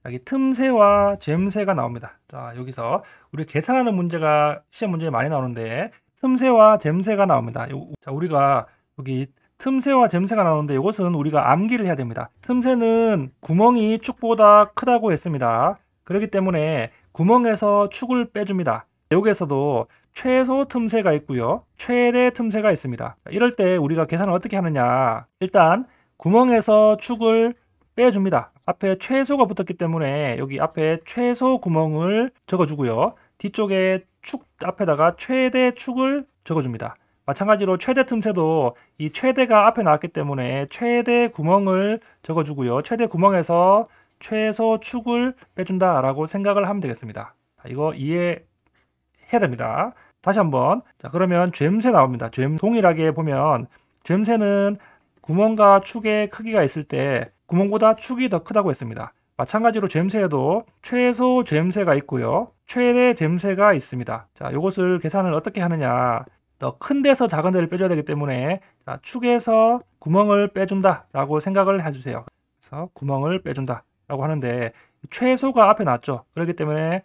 여기 틈새와 젬새가 나옵니다. 자, 여기서 우리 계산하는 문제가 시험 문제에 많이 나오는데 틈새와 젬새가 나옵니다. 자, 우리가 여기 틈새와 젬새가 나오는데 이것은 우리가 암기를 해야 됩니다. 틈새는 구멍이 축보다 크다고 했습니다. 그렇기 때문에 구멍에서 축을 빼줍니다. 여기에서도 최소 틈새가 있고요. 최대 틈새가 있습니다. 이럴 때 우리가 계산을 어떻게 하느냐. 일단 구멍에서 축을 빼줍니다. 앞에 최소가 붙었기 때문에 여기 앞에 최소 구멍을 적어주고요. 뒤쪽에 축 앞에다가 최대 축을 적어줍니다. 마찬가지로 최대 틈새도 이 최대가 앞에 나왔기 때문에 최대 구멍을 적어주고요. 최대 구멍에서 최소 축을 빼준다라고 생각을 하면 되겠습니다. 이거 이해해야 됩니다. 다시 한번. 자, 그러면 젬새 나옵니다. 동일하게 보면 젬새는 구멍과 축의 크기가 있을 때 구멍보다 축이 더 크다고 했습니다. 마찬가지로 젬새에도 최소 젬새가 있고요. 최대 젬새가 있습니다. 자, 이것을 계산을 어떻게 하느냐. 더 큰 데서 작은 데를 빼줘야 되기 때문에 자, 축에서 구멍을 빼준다 라고 생각을 해주세요. 그래서 구멍을 빼준다 라고 하는데 최소가 앞에 났죠. 그렇기 때문에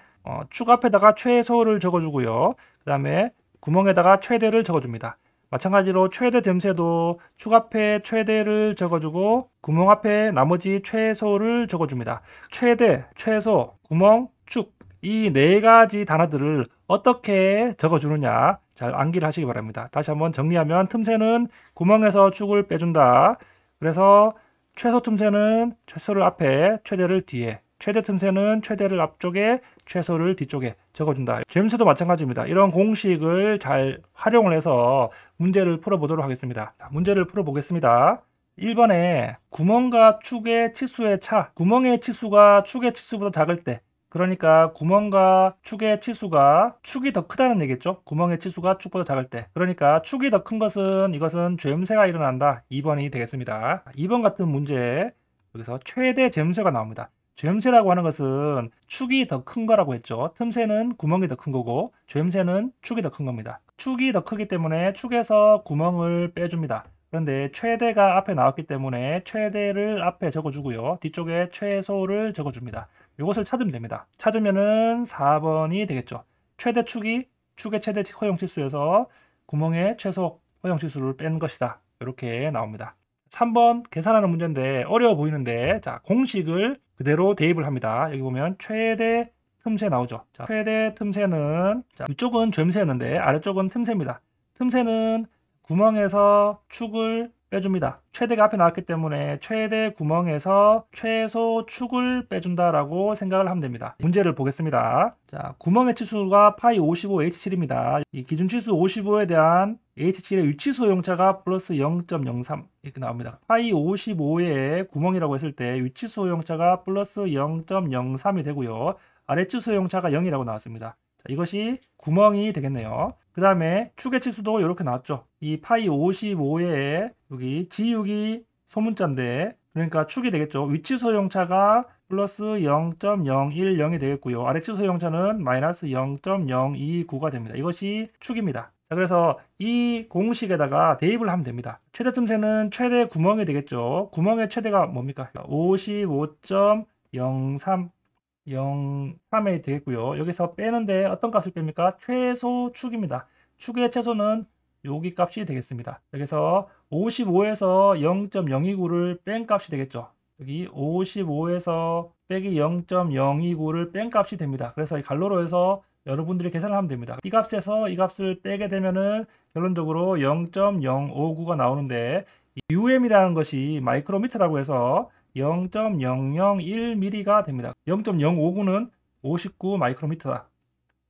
축 앞에다가 최소를 적어주고요. 그 다음에 구멍에다가 최대를 적어줍니다. 마찬가지로 최대 젬새도 축 앞에 최대를 적어주고 구멍 앞에 나머지 최소를 적어줍니다. 최대, 최소, 구멍, 축 이 네 가지 단어들을 어떻게 적어주느냐 잘 암기를 하시기 바랍니다. 다시 한번 정리하면 틈새는 구멍에서 축을 빼준다. 그래서 최소 틈새는 최소를 앞에 최대를 뒤에 최대 틈새는 최대를 앞쪽에 최소를 뒤쪽에 적어준다. 젬새도 마찬가지입니다. 이런 공식을 잘 활용을 해서 문제를 풀어보도록 하겠습니다. 문제를 풀어보겠습니다. 1번에 구멍과 축의 치수의 차. 구멍의 치수가 축의 치수보다 작을 때 그러니까 구멍과 축의 치수가 축이 더 크다는 얘기겠죠. 구멍의 치수가 축보다 작을 때 그러니까 축이 더 큰 것은 이것은 젬새가 일어난다. 2번이 되겠습니다. 2번 같은 문제 여기서 최대 젬새가 나옵니다. 젬새라고 하는 것은 축이 더 큰 거라고 했죠. 틈새는 구멍이 더 큰 거고 젬새는 축이 더 큰 겁니다. 축이 더 크기 때문에 축에서 구멍을 빼줍니다. 그런데 최대가 앞에 나왔기 때문에 최대를 앞에 적어주고요. 뒤쪽에 최소를 적어줍니다. 이것을 찾으면 됩니다. 찾으면은 4번이 되겠죠. 최대 축이 축의 최대 허용치수에서 구멍의 최소 허용치수를 뺀 것이다. 이렇게 나옵니다. 3번 계산하는 문제인데 어려워 보이는데 자 공식을 그대로 대입을 합니다. 여기 보면 최대 틈새 나오죠. 자, 최대 틈새는 자, 위쪽은 젬새였는데 아래쪽은 틈새입니다. 틈새는 구멍에서 축을 빼줍니다. 최대가 앞에 나왔기 때문에 최대 구멍에서 최소 축을 빼준다라고 생각을 하면 됩니다. 문제를 보겠습니다. 자, 구멍의 치수가 파이 55 H7입니다. 이 기준 치수 55에 대한 H7의 위치수 용차가 플러스 0.03 이렇게 나옵니다. 파이 55에 구멍이라고 했을 때 위치수 용차가 플러스 0.03이 되고요. 아래치수 용차가 0이라고 나왔습니다. 자, 이것이 구멍이 되겠네요. 그 다음에 축의 치수도 이렇게 나왔죠. 이 파이 55에 여기 G6이 소문자인데 그러니까 축이 되겠죠. 위치 소용차가 플러스 0.010이 되겠고요. 아래치 소용차는 마이너스 0.029가 됩니다. 이것이 축입니다. 자, 그래서 이 공식에다가 대입을 하면 됩니다. 최대 틈새는 최대 구멍이 되겠죠. 구멍의 최대가 뭡니까? 55.03 0.3이 되겠고요. 여기서 빼는데 어떤 값을 뺍니까? 최소 축입니다. 축의 최소는 여기 값이 되겠습니다. 여기서 55에서 0.029를 뺀 값이 되겠죠. 여기 55에서 빼기 0.029를 뺀 값이 됩니다. 그래서 이 갈로로 해서 여러분들이 계산을 하면 됩니다. 이 값에서 이 값을 빼게 되면은 결론적으로 0.059가 나오는데 UM이라는 것이 마이크로미터라고 해서 0.001mm가 됩니다. 0.059는 59 마이크로미터다.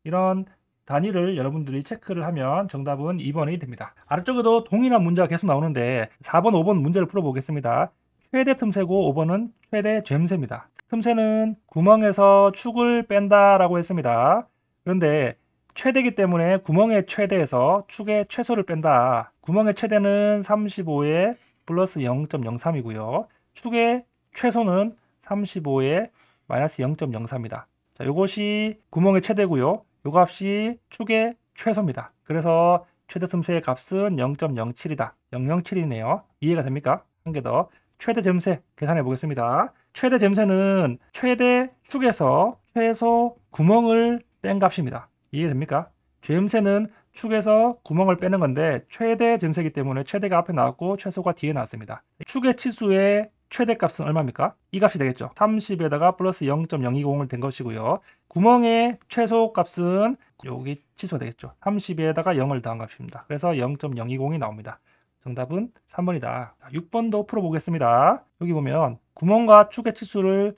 이런 단위를 여러분들이 체크를 하면 정답은 2번이 됩니다. 아래쪽에도 동일한 문제가 계속 나오는데 4번, 5번 문제를 풀어보겠습니다. 최대 틈새고 5번은 최대 젬새입니다. 틈새는 구멍에서 축을 뺀다라고 했습니다. 그런데 최대이기 때문에 구멍의 최대에서 축의 최소를 뺀다. 구멍의 최대는 35에 플러스 0.03이고요. 축의 최소는 35에 마이너스 0.04입니다. 자, 이것이 구멍의 최대고요. 요 값이 축의 최소입니다. 그래서 최대 틈새의 값은 0.07이다. 007이네요. 이해가 됩니까? 한 개 더. 최대 젬새 계산해 보겠습니다. 최대 젬새는 최대 축에서 최소 구멍을 뺀 값입니다. 이해됩니까? 젬새는 축에서 구멍을 빼는 건데 최대 젬새이기 때문에 최대가 앞에 나왔고 최소가 뒤에 나왔습니다. 축의 치수의 최대값은 얼마입니까? 이 값이 되겠죠. 30에다가 플러스 0.020을 된 것이고요. 구멍의 최소값은 여기 치수가 되겠죠. 30에다가 0을 더한 값입니다. 그래서 0.020이 나옵니다. 정답은 3번이다. 6번도 풀어보겠습니다. 여기 보면 구멍과 축의 치수를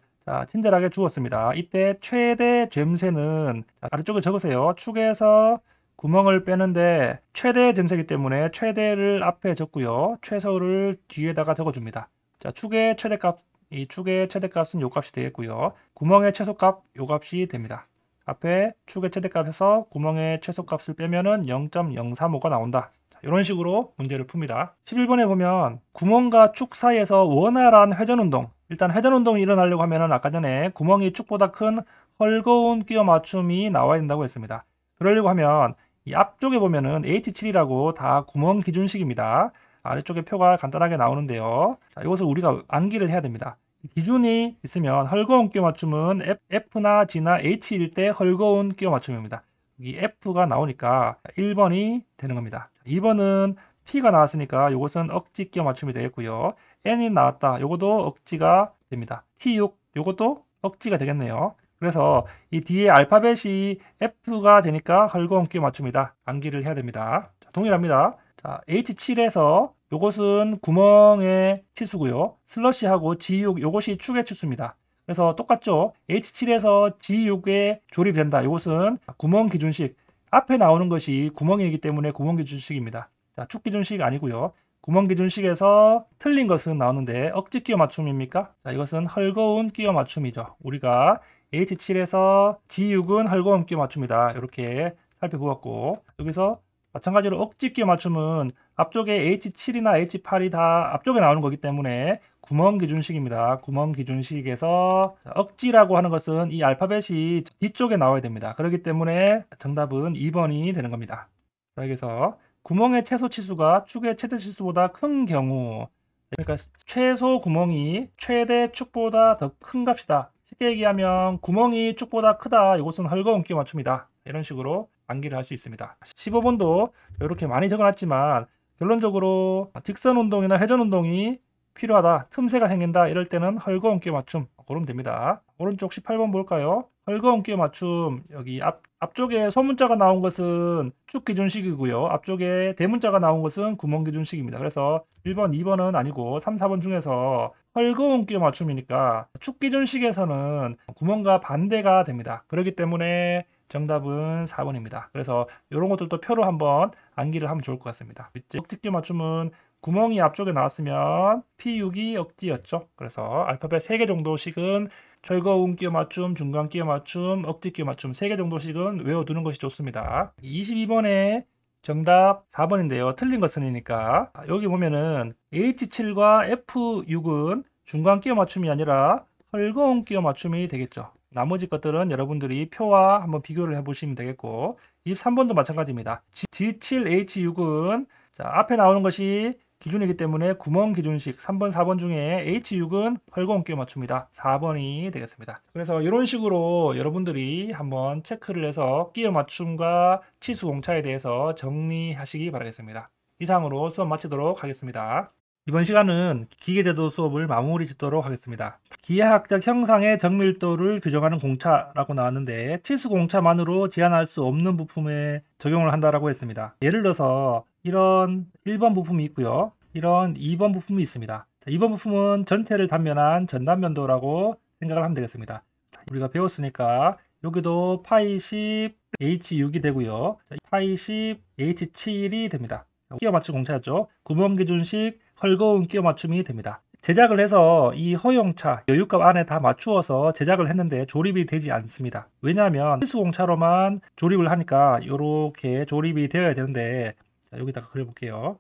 친절하게 주었습니다. 이때 최대 젬새는 아래쪽에 적으세요. 축에서 구멍을 빼는데 최대 젬새이기 때문에 최대를 앞에 적고요. 최소를 뒤에다가 적어줍니다. 자, 축의 최대값, 이 축의 최대값은 요 값이 되겠고요. 구멍의 최소값 요 값이 됩니다. 앞에 축의 최대값에서 구멍의 최소값을 빼면은 0.035가 나온다. 자, 이런 식으로 문제를 풉니다. 11번에 보면 구멍과 축 사이에서 원활한 회전운동. 일단 회전운동이 일어나려고 하면은 아까 전에 구멍이 축보다 큰 헐거운 끼워 맞춤이 나와야 된다고 했습니다. 그러려고 하면 이 앞쪽에 보면은 H7이라고 다 구멍 기준식입니다. 아래쪽에 표가 간단하게 나오는데요. 자, 이것을 우리가 암기를 해야 됩니다. 기준이 있으면 헐거운 끼워 맞춤은 F나 G나 H일 때 헐거운 끼워 맞춤입니다. 여기 F가 나오니까 1번이 되는 겁니다. 2번은 P가 나왔으니까 이것은 억지 끼워 맞춤이 되겠고요. N이 나왔다. 이것도 억지가 됩니다. T6 이것도 억지가 되겠네요. 그래서 이 뒤에 알파벳이 F가 되니까 헐거운 끼워 맞춤이다. 암기를 해야 됩니다. 자, 동일합니다. 자, H7에서 요것은 구멍의 치수고요. 슬러시하고 G6 요것이 축의 치수입니다. 그래서 똑같죠. H7에서 G6에 조립이 된다. 이것은 구멍 기준식. 앞에 나오는 것이 구멍이기 때문에 구멍 기준식입니다. 자, 축 기준식 아니고요. 구멍 기준식에서 틀린 것은 나오는데 억지 끼워 맞춤입니까? 자, 이것은 헐거운 끼워 맞춤이죠. 우리가 H7에서 G6은 헐거운 끼워 맞춤이다. 이렇게 살펴보았고 여기서 마찬가지로 억지 끼워 맞춤은 앞쪽에 H7이나 H8이 다 앞쪽에 나오는 거기 때문에 구멍 기준식입니다. 구멍 기준식에서 억지라고 하는 것은 이 알파벳이 뒤쪽에 나와야 됩니다. 그렇기 때문에 정답은 2번이 되는 겁니다. 자, 여기서 구멍의 최소 치수가 축의 최대 치수보다 큰 경우, 그러니까 최소 구멍이 최대 축보다 더 큰 값이다. 쉽게 얘기하면 구멍이 축보다 크다. 이것은 헐거운 끼워 맞춤이다. 이런 식으로 암기를 할 수 있습니다. 15번도 이렇게 많이 적어놨지만 결론적으로 직선 운동이나 회전 운동이 필요하다. 틈새가 생긴다. 이럴 때는 헐거운 끼워 맞춤 고르면 됩니다. 오른쪽 18번 볼까요? 헐거운 끼워 맞춤. 여기 앞쪽에 소문자가 나온 것은 축 기준식이고요. 앞쪽에 대문자가 나온 것은 구멍 기준식입니다. 그래서 1번, 2번은 아니고 3, 4번 중에서 헐거운 끼워 맞춤이니까 축 기준식에서는 구멍과 반대가 됩니다. 그렇기 때문에 정답은 4번입니다. 그래서 이런 것들도 표로 한번 암기를 하면 좋을 것 같습니다. 억지 끼워 맞춤은 구멍이 앞쪽에 나왔으면 P6이 억지였죠. 그래서 알파벳 3개 정도씩은 철거운 끼워 맞춤, 중간 끼워 맞춤, 억지 끼워 맞춤 3개 정도씩은 외워두는 것이 좋습니다. 22번에 정답 4번인데요. 틀린 것은이니까 여기 보면은 H7과 F6은 중간 끼워 맞춤이 아니라 헐거운 끼워 맞춤이 되겠죠. 나머지 것들은 여러분들이 표와 한번 비교를 해보시면 되겠고 23번도 마찬가지입니다. G7H6은 앞에 나오는 것이 기준이기 때문에 구멍 기준식 3번, 4번 중에 H6은 헐거운 끼워 맞춤이다. 4번이 되겠습니다. 그래서 이런 식으로 여러분들이 한번 체크를 해서 끼워 맞춤과 치수 공차에 대해서 정리하시기 바라겠습니다. 이상으로 수업 마치도록 하겠습니다. 이번 시간은 기계제도 수업을 마무리 짓도록 하겠습니다. 기하학적 형상의 정밀도를 규정하는 공차라고 나왔는데 치수 공차만으로 제한할 수 없는 부품에 적용을 한다라고 했습니다. 예를 들어서 이런 1번 부품이 있고요. 이런 2번 부품이 있습니다. 2번 부품은 전체를 단면한 전단면도라고 생각을 하면 되겠습니다. 우리가 배웠으니까 여기도 파이 10 H6이 되고요. 파이 10 H7이 됩니다. 끼워 맞춤 공차였죠. 구멍 기준식 헐거운 끼워 맞춤이 됩니다. 제작을 해서 이 허용차 여유값 안에 다 맞추어서 제작을 했는데 조립이 되지 않습니다. 왜냐하면 필수 공차로만 조립을 하니까 이렇게 조립이 되어야 되는데, 자, 여기다가 그려볼게요.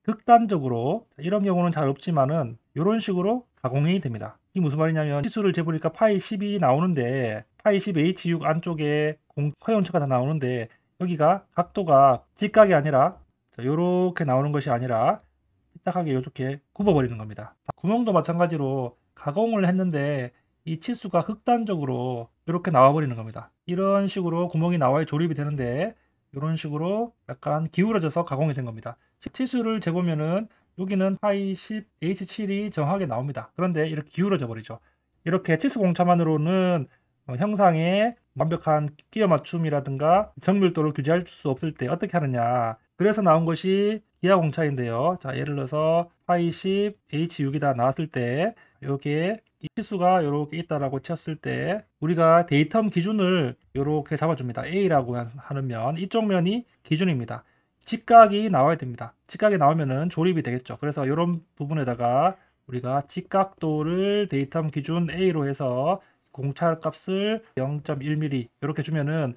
극단적으로 이런 경우는 잘 없지만은 이런 식으로 가공이 됩니다. 이게 무슨 말이냐면 치수를 재보니까 파이 10이 나오는데 파이 10 H6 안쪽에 허용차가 다 나오는데 여기가 각도가 직각이 아니라 이렇게 나오는 것이 아니라 삐딱하게 이렇게 굽어버리는 겁니다. 구멍도 마찬가지로 가공을 했는데 이 치수가 극단적으로 이렇게 나와버리는 겁니다. 이런 식으로 구멍이 나와야 조립이 되는데 이런 식으로 약간 기울어져서 가공이 된 겁니다. 치수를 재보면은 여기는 파이 10 H7이 정확하게 나옵니다. 그런데 이렇게 기울어져 버리죠. 이렇게 치수 공차만으로는 형상의 완벽한 끼워 맞춤이라든가 정밀도를 규제할 수 없을 때 어떻게 하느냐, 그래서 나온 것이 기하 공차인데요. 자, 예를 들어서 파이 10 H6이다 나왔을 때 여기에 이 치수가 이렇게 있다라고 쳤을 때 우리가 데이텀 기준을 이렇게 잡아줍니다. A라고 하는 면, 이쪽 면이 기준입니다. 직각이 나와야 됩니다. 직각이 나오면은 조립이 되겠죠. 그래서 이런 부분에다가 우리가 직각도를 데이텀 기준 A로 해서 공차 값을 0.1mm 이렇게 주면은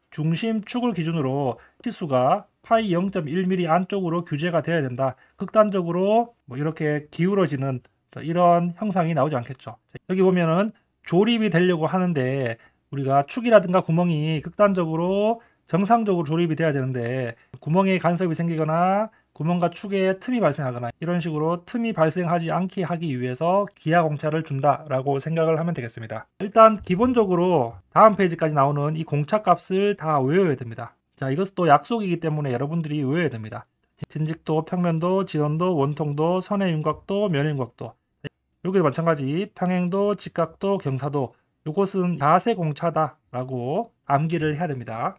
중심 축을 기준으로 치수가 파이 0.1mm 안쪽으로 규제가 되어야 된다. 극단적으로 뭐 이렇게 기울어지는 이런 형상이 나오지 않겠죠. 여기 보면은 조립이 되려고 하는데 우리가 축이라든가 구멍이 극단적으로 정상적으로 조립이 돼야 되는데 구멍에 간섭이 생기거나 구멍과 축에 틈이 발생하거나 이런 식으로 틈이 발생하지 않게 하기 위해서 기하 공차를 준다라고 생각을 하면 되겠습니다. 일단 기본적으로 다음 페이지까지 나오는 이 공차 값을 다 외워야 됩니다. 자, 이것도 약속이기 때문에 여러분들이 외워야 됩니다. 진직도, 평면도, 지선도, 원통도, 선의 윤곽도, 면의 윤곽도. 여기도 마찬가지 평행도, 직각도, 경사도. 이것은 자세 공차다라고 암기를 해야 됩니다.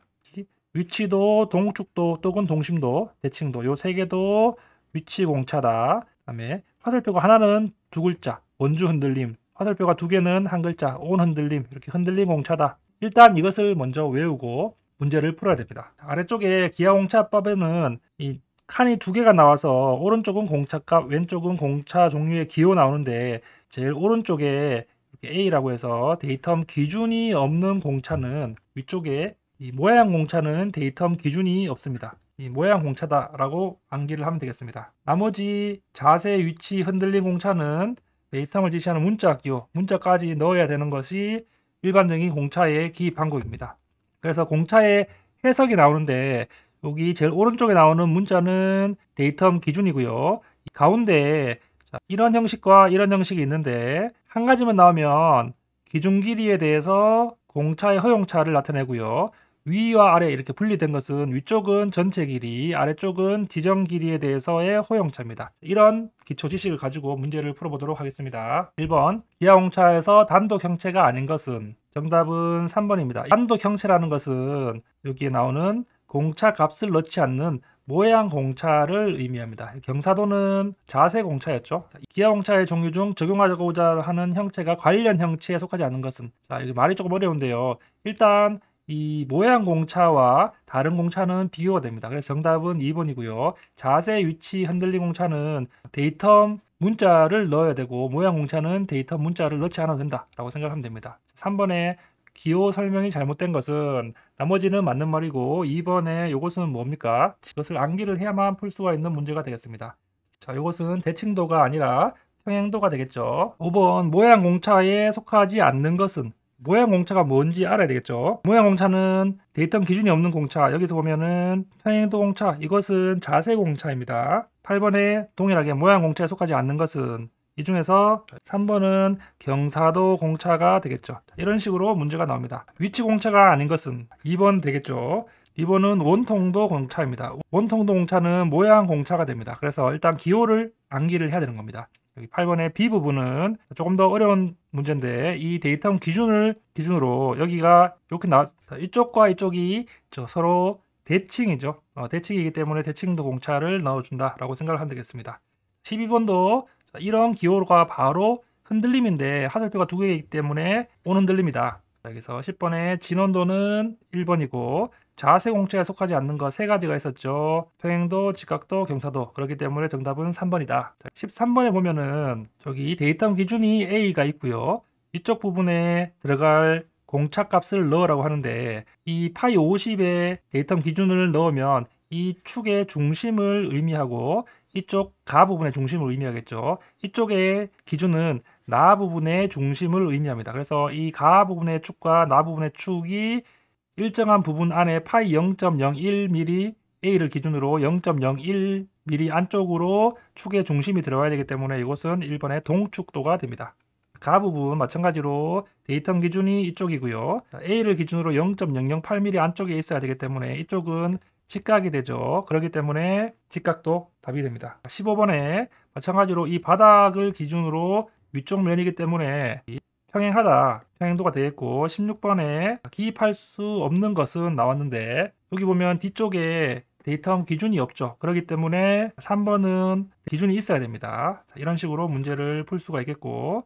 위치도, 동축도 또는 동심도, 대칭도 요 세 개도 위치 공차다. 그다음에 화살표가 하나는 두 글자, 원주 흔들림. 화살표가 두 개는 한 글자, 온 흔들림. 이렇게 흔들림 공차다. 일단 이것을 먼저 외우고 문제를 풀어야 됩니다. 아래쪽에 기하 공차법에는 이 칸이 두 개가 나와서 오른쪽은 공차값, 왼쪽은 공차 종류의 기호 나오는데 제일 오른쪽에 이렇게 A라고 해서 데이텀 기준이 없는 공차는 위쪽에 이 모양 공차는 데이텀 기준이 없습니다. 이 모양 공차다라고 암기를 하면 되겠습니다. 나머지 자세, 위치, 흔들림 공차는 데이텀을 지시하는 문자 기호, 문자까지 넣어야 되는 것이 일반적인 공차의 기입 방법입니다. 그래서 공차의 해석이 나오는데 여기 제일 오른쪽에 나오는 문자는 데이텀 기준이고요. 가운데 이런 형식과 이런 형식이 있는데 한 가지만 나오면 기준 길이에 대해서 공차의 허용차를 나타내고요. 위와 아래 이렇게 분리된 것은 위쪽은 전체 길이, 아래쪽은 지정 길이에 대해서의 허용차입니다. 이런 기초 지식을 가지고 문제를 풀어보도록 하겠습니다. 1번, 기하 공차에서 단독 형체가 아닌 것은? 정답은 3번입니다. 단독 형체라는 것은 여기에 나오는 공차 값을 넣지 않는 모양 공차를 의미합니다. 경사도는 자세 공차였죠. 기하 공차의 종류 중 적용하고자 하는 형체가 관련 형체에 속하지 않는 것은? 자, 여기 말이 조금 어려운데요. 일단 이 모양 공차와 다른 공차는 비교가 됩니다. 그래서 정답은 2번이고요. 자세, 위치, 흔들림 공차는 데이텀 문자를 넣어야 되고 모양 공차는 데이텀 문자를 넣지 않아도 된다라고 생각하면 됩니다. 3번에 기호 설명이 잘못된 것은 나머지는 맞는 말이고 2번에 이것은 뭡니까? 이것을 암기를 해야만 풀 수가 있는 문제가 되겠습니다. 자, 이것은 대칭도가 아니라 평행도가 되겠죠. 5번 모양 공차에 속하지 않는 것은? 모양 공차가 뭔지 알아야 되겠죠. 모양 공차는 데이텀 기준이 없는 공차, 여기서 보면은 평행도 공차, 이것은 자세 공차입니다. 8번에 동일하게 모양 공차에 속하지 않는 것은? 이 중에서 3번은 경사도 공차가 되겠죠. 이런 식으로 문제가 나옵니다. 위치 공차가 아닌 것은? 2번 되겠죠. 이번은 원통도 공차입니다. 원통도 공차는 모양 공차가 됩니다. 그래서 일단 기호를 암기를 해야 되는 겁니다. 여기 8번의 B 부분은 조금 더 어려운 문제인데 이 데이터 기준으로 여기가 이렇게 이쪽과 이쪽이 서로 대칭이죠. 대칭이기 때문에 대칭도 공차를 넣어준다라고 생각을 하면 되겠습니다. 12번도 이런 기호가 바로 흔들림인데 하늘표가 두 개이기 때문에 온흔들림이다. 여기서 10번의 진원도는 1번이고 자세 공차에 속하지 않는 것 세 가지가 있었죠. 평행도, 직각도, 경사도. 그렇기 때문에 정답은 3번이다. 13번에 보면은 저기 데이터 기준이 A가 있고요. 이쪽 부분에 들어갈 공차 값을 넣으라고 하는데 이 파이 50의 데이터 기준을 넣으면 이 축의 중심을 의미하고 이쪽 가 부분의 중심을 의미하겠죠. 이쪽의 기준은 나 부분의 중심을 의미합니다. 그래서 이 가 부분의 축과 나 부분의 축이 일정한 부분 안에 파이 0.01mm A를 기준으로 0.01mm 안쪽으로 축의 중심이 들어가야 되기 때문에 이것은 1번의 동축도가 됩니다. 가 부분 마찬가지로 데이터 기준이 이쪽이고요. A를 기준으로 0.008mm 안쪽에 있어야 되기 때문에 이쪽은 직각이 되죠. 그렇기 때문에 직각도 답이 됩니다. 15번에 마찬가지로 이 바닥을 기준으로 위쪽 면이기 때문에 평행하다, 평행도가 되겠고 16번에 기입할 수 없는 것은 나왔는데 여기 보면 뒤쪽에 데이터 기준이 없죠. 그렇기 때문에 3번은 기준이 있어야 됩니다. 이런 식으로 문제를 풀 수가 있겠고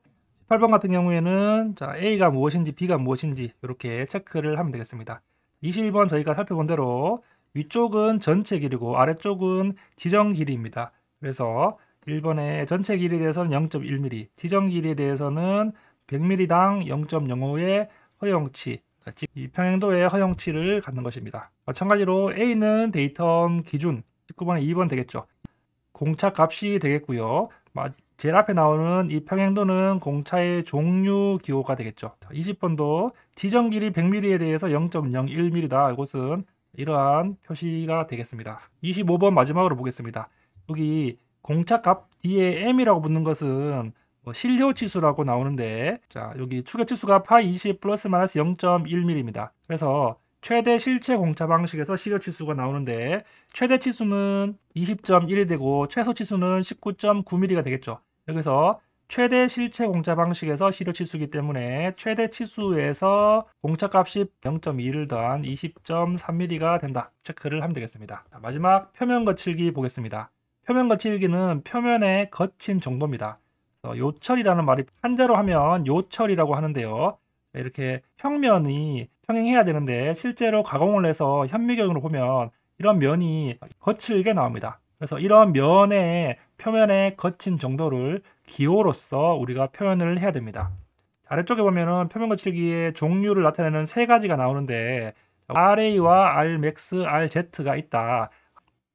18번 같은 경우에는 A가 무엇인지 B가 무엇인지 이렇게 체크를 하면 되겠습니다. 21번 저희가 살펴본 대로 위쪽은 전체 길이고 아래쪽은 지정 길이입니다. 그래서 1번의 전체 길이에 대해서는 0.1mm, 지정 길이에 대해서는 100mm당 0.05의 허용치, 이 평행도의 허용치를 갖는 것입니다. 마찬가지로 A는 데이터 기준, 19번에 2번 되겠죠. 공차 값이 되겠고요. 제일 앞에 나오는 이 평행도는 공차의 종류 기호가 되겠죠. 20번도 지정 길이 100mm에 대해서 0.01mm다. 이것은 이러한 표시가 되겠습니다. 25번 마지막으로 보겠습니다. 여기 공차 값 뒤에 m이라고 붙는 것은 실효 치수라고 나오는데 여기 추계 치수가 파이 20 플러스 마이너스 0.1mm입니다. 그래서 최대 실체 공차 방식에서 실효 치수가 나오는데 최대 치수는 20.1이 되고 최소 치수는 19.9mm가 되겠죠. 여기서 최대 실체 공차 방식에서 실효 치수이기 때문에 최대 치수에서 공차 값이 0.2를 더한 20.3mm가 된다. 체크를 하면 되겠습니다. 마지막 표면 거칠기 보겠습니다. 표면 거칠기는 표면의 거친 정도입니다. 요철이라는 말이 한자로 하면 요철이라고 하는데요. 이렇게 평면이 평행해야 되는데 실제로 가공을 해서 현미경으로 보면 이런 면이 거칠게 나옵니다. 그래서 이런 면의 표면의 거친 정도를 기호로서 우리가 표현을 해야 됩니다. 아래쪽에 보면은 표면 거칠기의 종류를 나타내는 세 가지가 나오는데 RA와 Rmax, RZ가 있다.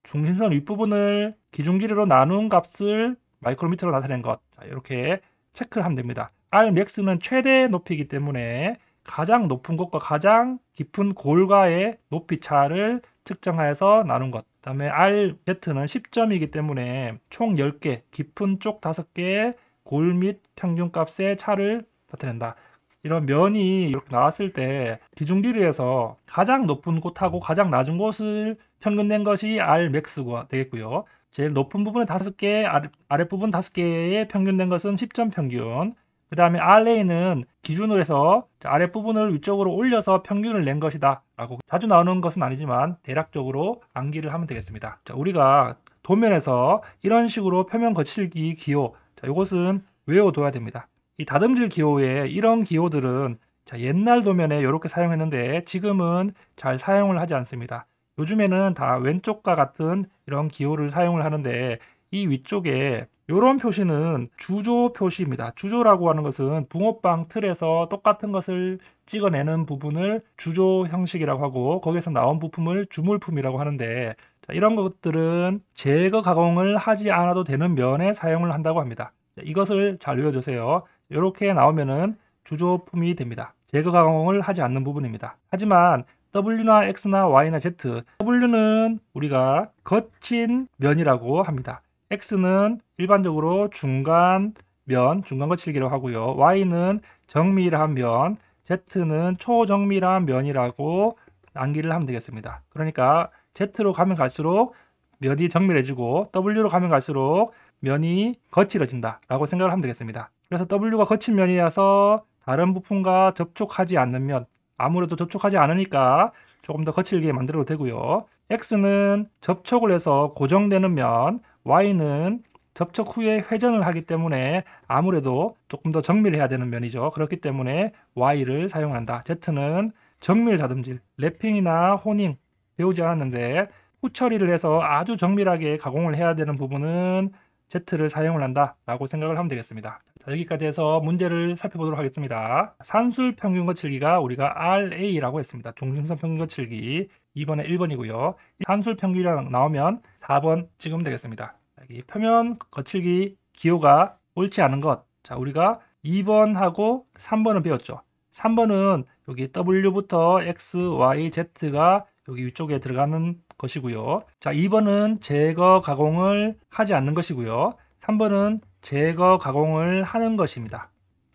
중심선 윗부분을 기준 길이로 나눈 값을 마이크로미터로 나타낸 것, 이렇게 체크를 하면 됩니다. Rmax는 최대 높이이기 때문에 가장 높은 곳과 가장 깊은 골과의 높이 차를 측정하여서 나눈 것. 그 다음에 RZ는 10점이기 때문에 총 10개, 깊은 쪽 5개, 골 및 평균 값의 차를 나타낸다. 이런 면이 이렇게 나왔을 때 기준 길이에서 가장 높은 곳하고 가장 낮은 곳을 평균 낸 것이 Rmax가 되겠고요. 제일 높은 부분에 5개, 아랫부분 5개의 평균 낸 것은 10점 평균. 그 다음에 RA는 기준으로 해서 아랫부분을 위쪽으로 올려서 평균을 낸 것이다 라고 자주 나오는 것은 아니지만 대략적으로 암기를 하면 되겠습니다. 우리가 도면에서 이런 식으로 표면 거칠기 기호, 이것은 외워둬야 됩니다. 이 다듬질 기호에 이런 기호들은 옛날 도면에 이렇게 사용했는데 지금은 잘 사용을 하지 않습니다. 요즘에는 다 왼쪽과 같은 이런 기호를 사용을 하는데 이 위쪽에 이런 표시는 주조 표시입니다. 주조라고 하는 것은 붕어빵 틀에서 똑같은 것을 찍어내는 부분을 주조 형식이라고 하고 거기에서 나온 부품을 주물품이라고 하는데 이런 것들은 제거 가공을 하지 않아도 되는 면에 사용을 한다고 합니다. 이것을 잘 외워주세요. 이렇게 나오면은 주조품이 됩니다. 제거 가공을 하지 않는 부분입니다. 하지만 W나 X나 Y나 Z, W는 우리가 거친 면이라고 합니다. X는 일반적으로 중간 면, 중간 거칠기라고 하고요. Y는 정밀한 면, Z는 초정밀한 면이라고 암기를 하면 되겠습니다. 그러니까 Z로 가면 갈수록 면이 정밀해지고 W로 가면 갈수록 면이 거칠어진다 라고 생각을 하면 되겠습니다. 그래서 W가 거친 면이라서 다른 부품과 접촉하지 않는 면, 아무래도 접촉하지 않으니까 조금 더 거칠게 만들어도 되고요. X는 접촉을 해서 고정되는 면, Y는 접촉 후에 회전을 하기 때문에 아무래도 조금 더 정밀해야 되는 면이죠. 그렇기 때문에 Y를 사용한다. Z는 정밀 다듬질, 랩핑이나 호닝 배우지 않았는데 후처리를 해서 아주 정밀하게 가공을 해야 되는 부분은 Z를 사용을 한다 라고 생각을 하면 되겠습니다. 자, 여기까지 해서 문제를 살펴보도록 하겠습니다. 산술 평균 거칠기가 우리가 RA라고 했습니다. 중심선 평균 거칠기 2번에 1번이고요. 산술 평균이랑 나오면 4번 찍으면 되겠습니다. 여기 표면 거칠기 기호가 옳지 않은 것. 자, 우리가 2번하고 3번은 배웠죠. 3번은 여기 W부터 X, Y, Z가 여기 위쪽에 들어가는 것이고요. 자, 2번은 제거 가공을 하지 않는 것이고요. 3번은 제거 가공을 하는 것입니다.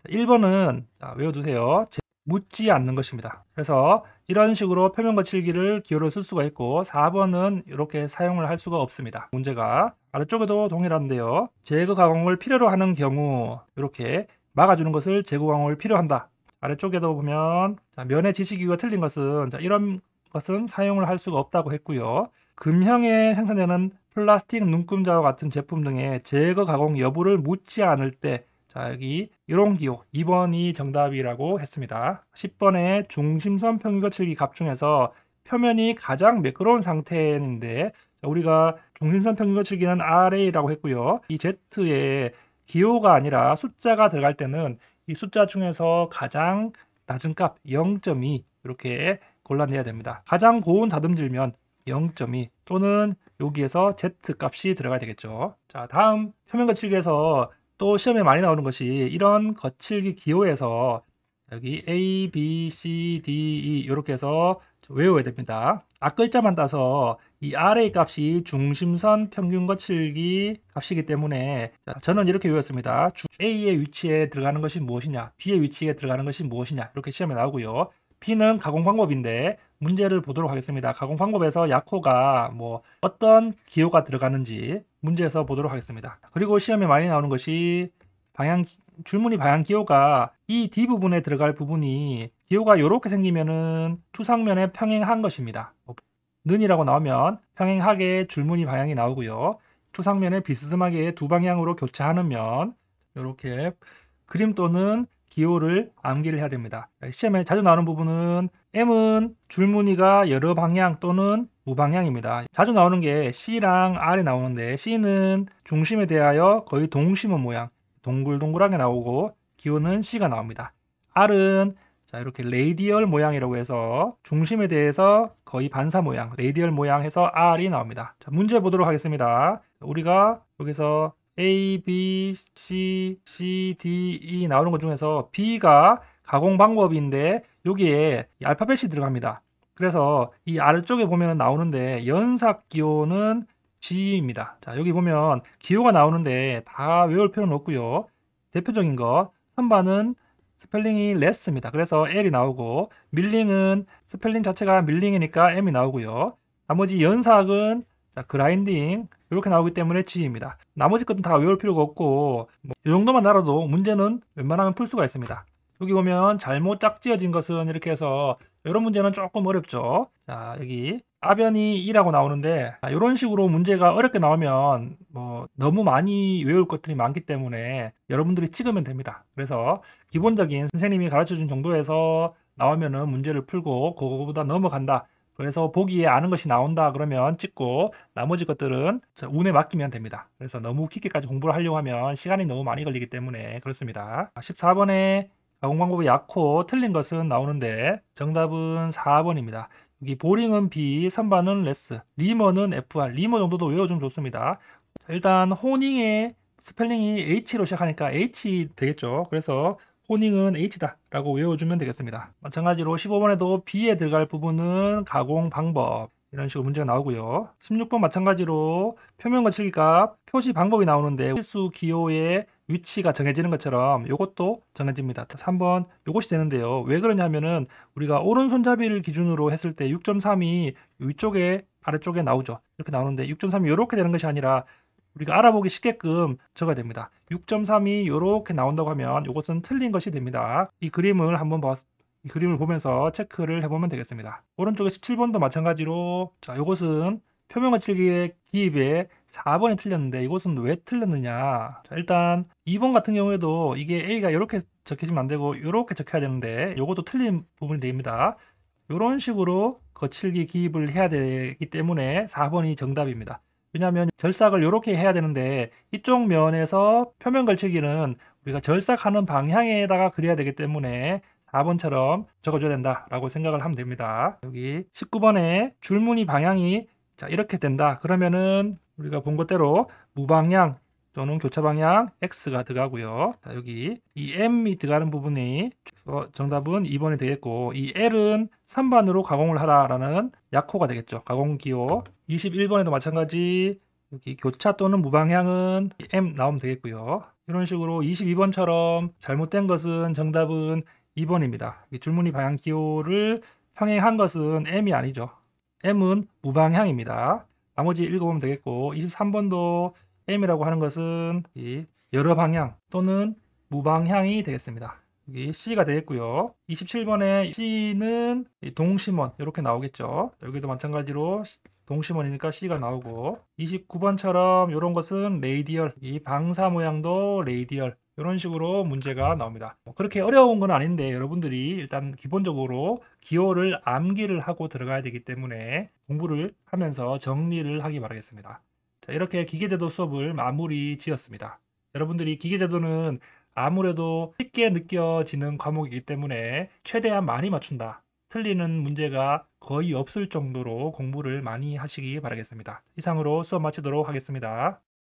1번은 외워두세요. 묻지 않는 것입니다. 그래서 이런 식으로 표면 거칠기를 기호로 쓸 수가 있고 4번은 이렇게 사용을 할 수가 없습니다. 문제가 아래쪽에도 동일한데요. 제거 가공을 필요로 하는 경우 이렇게 막아주는 것을 제거 가공을 필요한다. 아래쪽에도 보면 면의 지시기호가 틀린 것은 이런 것은 사용을 할 수가 없다고 했고요. 금형에 생산되는 플라스틱 눈금자와 같은 제품 등의 제거 가공 여부를 묻지 않을 때 자, 여기 이런 기호 2번이 정답이라고 했습니다. 10번의 중심선 평균 거칠기 값 중에서 표면이 가장 매끄러운 상태인데 우리가 중심선 평균 거칠기는 RA라고 했고요. 이 Z에 기호가 아니라 숫자가 들어갈 때는 이 숫자 중에서 가장 낮은 값 0.2 이렇게 골라내야 됩니다. 가장 고운 다듬질면 0.2 또는 여기에서 Z 값이 들어가야 되겠죠. 자, 다음 표면 거칠기에서 또 시험에 많이 나오는 것이 이런 거칠기 기호에서 여기 A, B, C, D, E 이렇게 해서 외워야 됩니다. 앞글자만 따서 이 RA 값이 중심선 평균 거칠기 값이기 때문에 저는 이렇게 외웠습니다. A의 위치에 들어가는 것이 무엇이냐, B의 위치에 들어가는 것이 무엇이냐 이렇게 시험에 나오고요. B는 가공 방법인데 문제를 보도록 하겠습니다. 가공 방법에서 약호가 어떤 기호가 들어가는지 문제에서 보도록 하겠습니다. 그리고 시험에 많이 나오는 것이 줄무늬 방향 기호가 이 D 부분에 들어갈 부분이 기호가 이렇게 생기면은 투상면에 평행한 것입니다. 는이라고 나오면 평행하게 줄무늬 방향이 나오고요. 투상면에 비스듬하게 두 방향으로 교차하는 면 이렇게 그림 또는 기호를 암기를 해야 됩니다. 시험에 자주 나오는 부분은 M은 줄무늬가 여러 방향 또는 무방향입니다. 자주 나오는 게 C랑 R이 나오는데 C는 중심에 대하여 거의 동심원 모양 동글동글하게 나오고 기호는 C가 나옵니다. R은 이렇게 레이디얼 모양이라고 해서 중심에 대해서 거의 반사 모양 레이디얼 모양 해서 R이 나옵니다. 자, 문제 보도록 하겠습니다. 우리가 여기서 A, B, C, D, E 나오는 것 중에서 B가 가공 방법인데 여기에 이 알파벳이 들어갑니다. 그래서 이 아래쪽에 보면 나오는데 연삭 기호는 G입니다. 자, 여기 보면 기호가 나오는데 다 외울 필요는 없고요. 대표적인 거 선반은 스펠링이 less입니다. 그래서 L이 나오고 밀링은 스펠링 자체가 밀링이니까 M이 나오고요. 나머지 연삭은 그라인딩 이렇게 나오기 때문에 G입니다. 나머지 것은 다 외울 필요가 없고 이 정도만 알아도 문제는 웬만하면 풀 수가 있습니다. 여기 보면 잘못 짝지어진 것은 이렇게 해서 이런 문제는 조금 어렵죠. 자, 여기 아변이 2라고 나오는데 이런 식으로 문제가 어렵게 나오면 너무 많이 외울 것들이 많기 때문에 여러분들이 찍으면 됩니다. 그래서 기본적인 선생님이 가르쳐준 정도에서 나오면은 문제를 풀고 그거보다 넘어간다. 그래서 보기에 아는 것이 나온다 그러면 찍고 나머지 것들은 운에 맡기면 됩니다. 그래서 너무 깊게까지 공부를 하려고 하면 시간이 너무 많이 걸리기 때문에 그렇습니다. 14번에 가공 방법이 약호 틀린 것은 나오는데 정답은 4번입니다. 여기 보링은 B, 선반은 레스, 리머는 FR, 리머 정도도 외워주면 좋습니다. 일단 호닝의 스펠링이 H로 시작하니까 H 되겠죠. 그래서 호닝은 H다 라고 외워주면 되겠습니다. 마찬가지로 15번에도 B에 들어갈 부분은 가공 방법 이런 식으로 문제가 나오고요. 16번 마찬가지로 표면 거칠기 값 표시 방법이 나오는데 실수 기호에 위치가 정해지는 것처럼 요것도 정해집니다. 3번 요것이 되는데요. 왜 그러냐면은 우리가 오른손잡이를 기준으로 했을 때 6.3이 위쪽에 아래쪽에 나오죠. 이렇게 나오는데 6.3이 이렇게 되는 것이 아니라 우리가 알아보기 쉽게끔 적어야 됩니다. 6.3이 이렇게 나온다고 하면 이것은 틀린 것이 됩니다. 이 그림을 이 그림을 보면서 체크를 해보면 되겠습니다. 오른쪽에 17번도 마찬가지로 자, 이것은 표면 거칠기의 기입에 4번이 틀렸는데 이것은 왜 틀렸느냐? 자, 일단 2번 같은 경우에도 이게 A가 이렇게 적혀지면 안 되고 이렇게 적혀야 되는데 이것도 틀린 부분이 됩니다. 이런 식으로 거칠기 기입을 해야 되기 때문에 4번이 정답입니다. 왜냐하면 절삭을 이렇게 해야 되는데 이쪽 면에서 표면 걸치기는 우리가 절삭하는 방향에다가 그려야 되기 때문에 4번처럼 적어줘야 된다라고 생각을 하면 됩니다. 여기 19번에 줄무늬 방향이 자 이렇게 된다. 그러면은 우리가 본 것대로 무방향 또는 교차 방향 X가 들어가고요. 자, 여기 이 M이 들어가는 부분이 정답은 2번이 되겠고 이 L은 3반으로 가공을 하라라는 약호가 되겠죠. 가공 기호. 21번에도 마찬가지 여기 교차 또는 무방향은 M 나오면 되겠고요. 이런 식으로 22번처럼 잘못된 것은 정답은 2번입니다. 줄무늬 방향 기호를 평행한 것은 M이 아니죠. M은 무방향입니다. 나머지 읽어보면 되겠고 23번도 M이라고 하는 것은 이 여러 방향 또는 무방향이 되겠습니다. 여기 C가 되겠고요. 27번에 C는 동심원 이렇게 나오겠죠. 여기도 마찬가지로 동심원이니까 C가 나오고 29번처럼 이런 것은 레이디얼, 이 방사 모양도 레이디얼 이런 식으로 문제가 나옵니다. 그렇게 어려운 건 아닌데 여러분들이 일단 기본적으로 기호를 암기를 하고 들어가야 되기 때문에 공부를 하면서 정리를 하기 바라겠습니다. 자, 이렇게 기계제도 수업을 마무리 지었습니다. 여러분들이 기계제도는 아무래도 쉽게 느껴지는 과목이기 때문에 최대한 많이 맞춘다. 틀리는 문제가 거의 없을 정도로 공부를 많이 하시기 바라겠습니다. 이상으로 수업 마치도록 하겠습니다.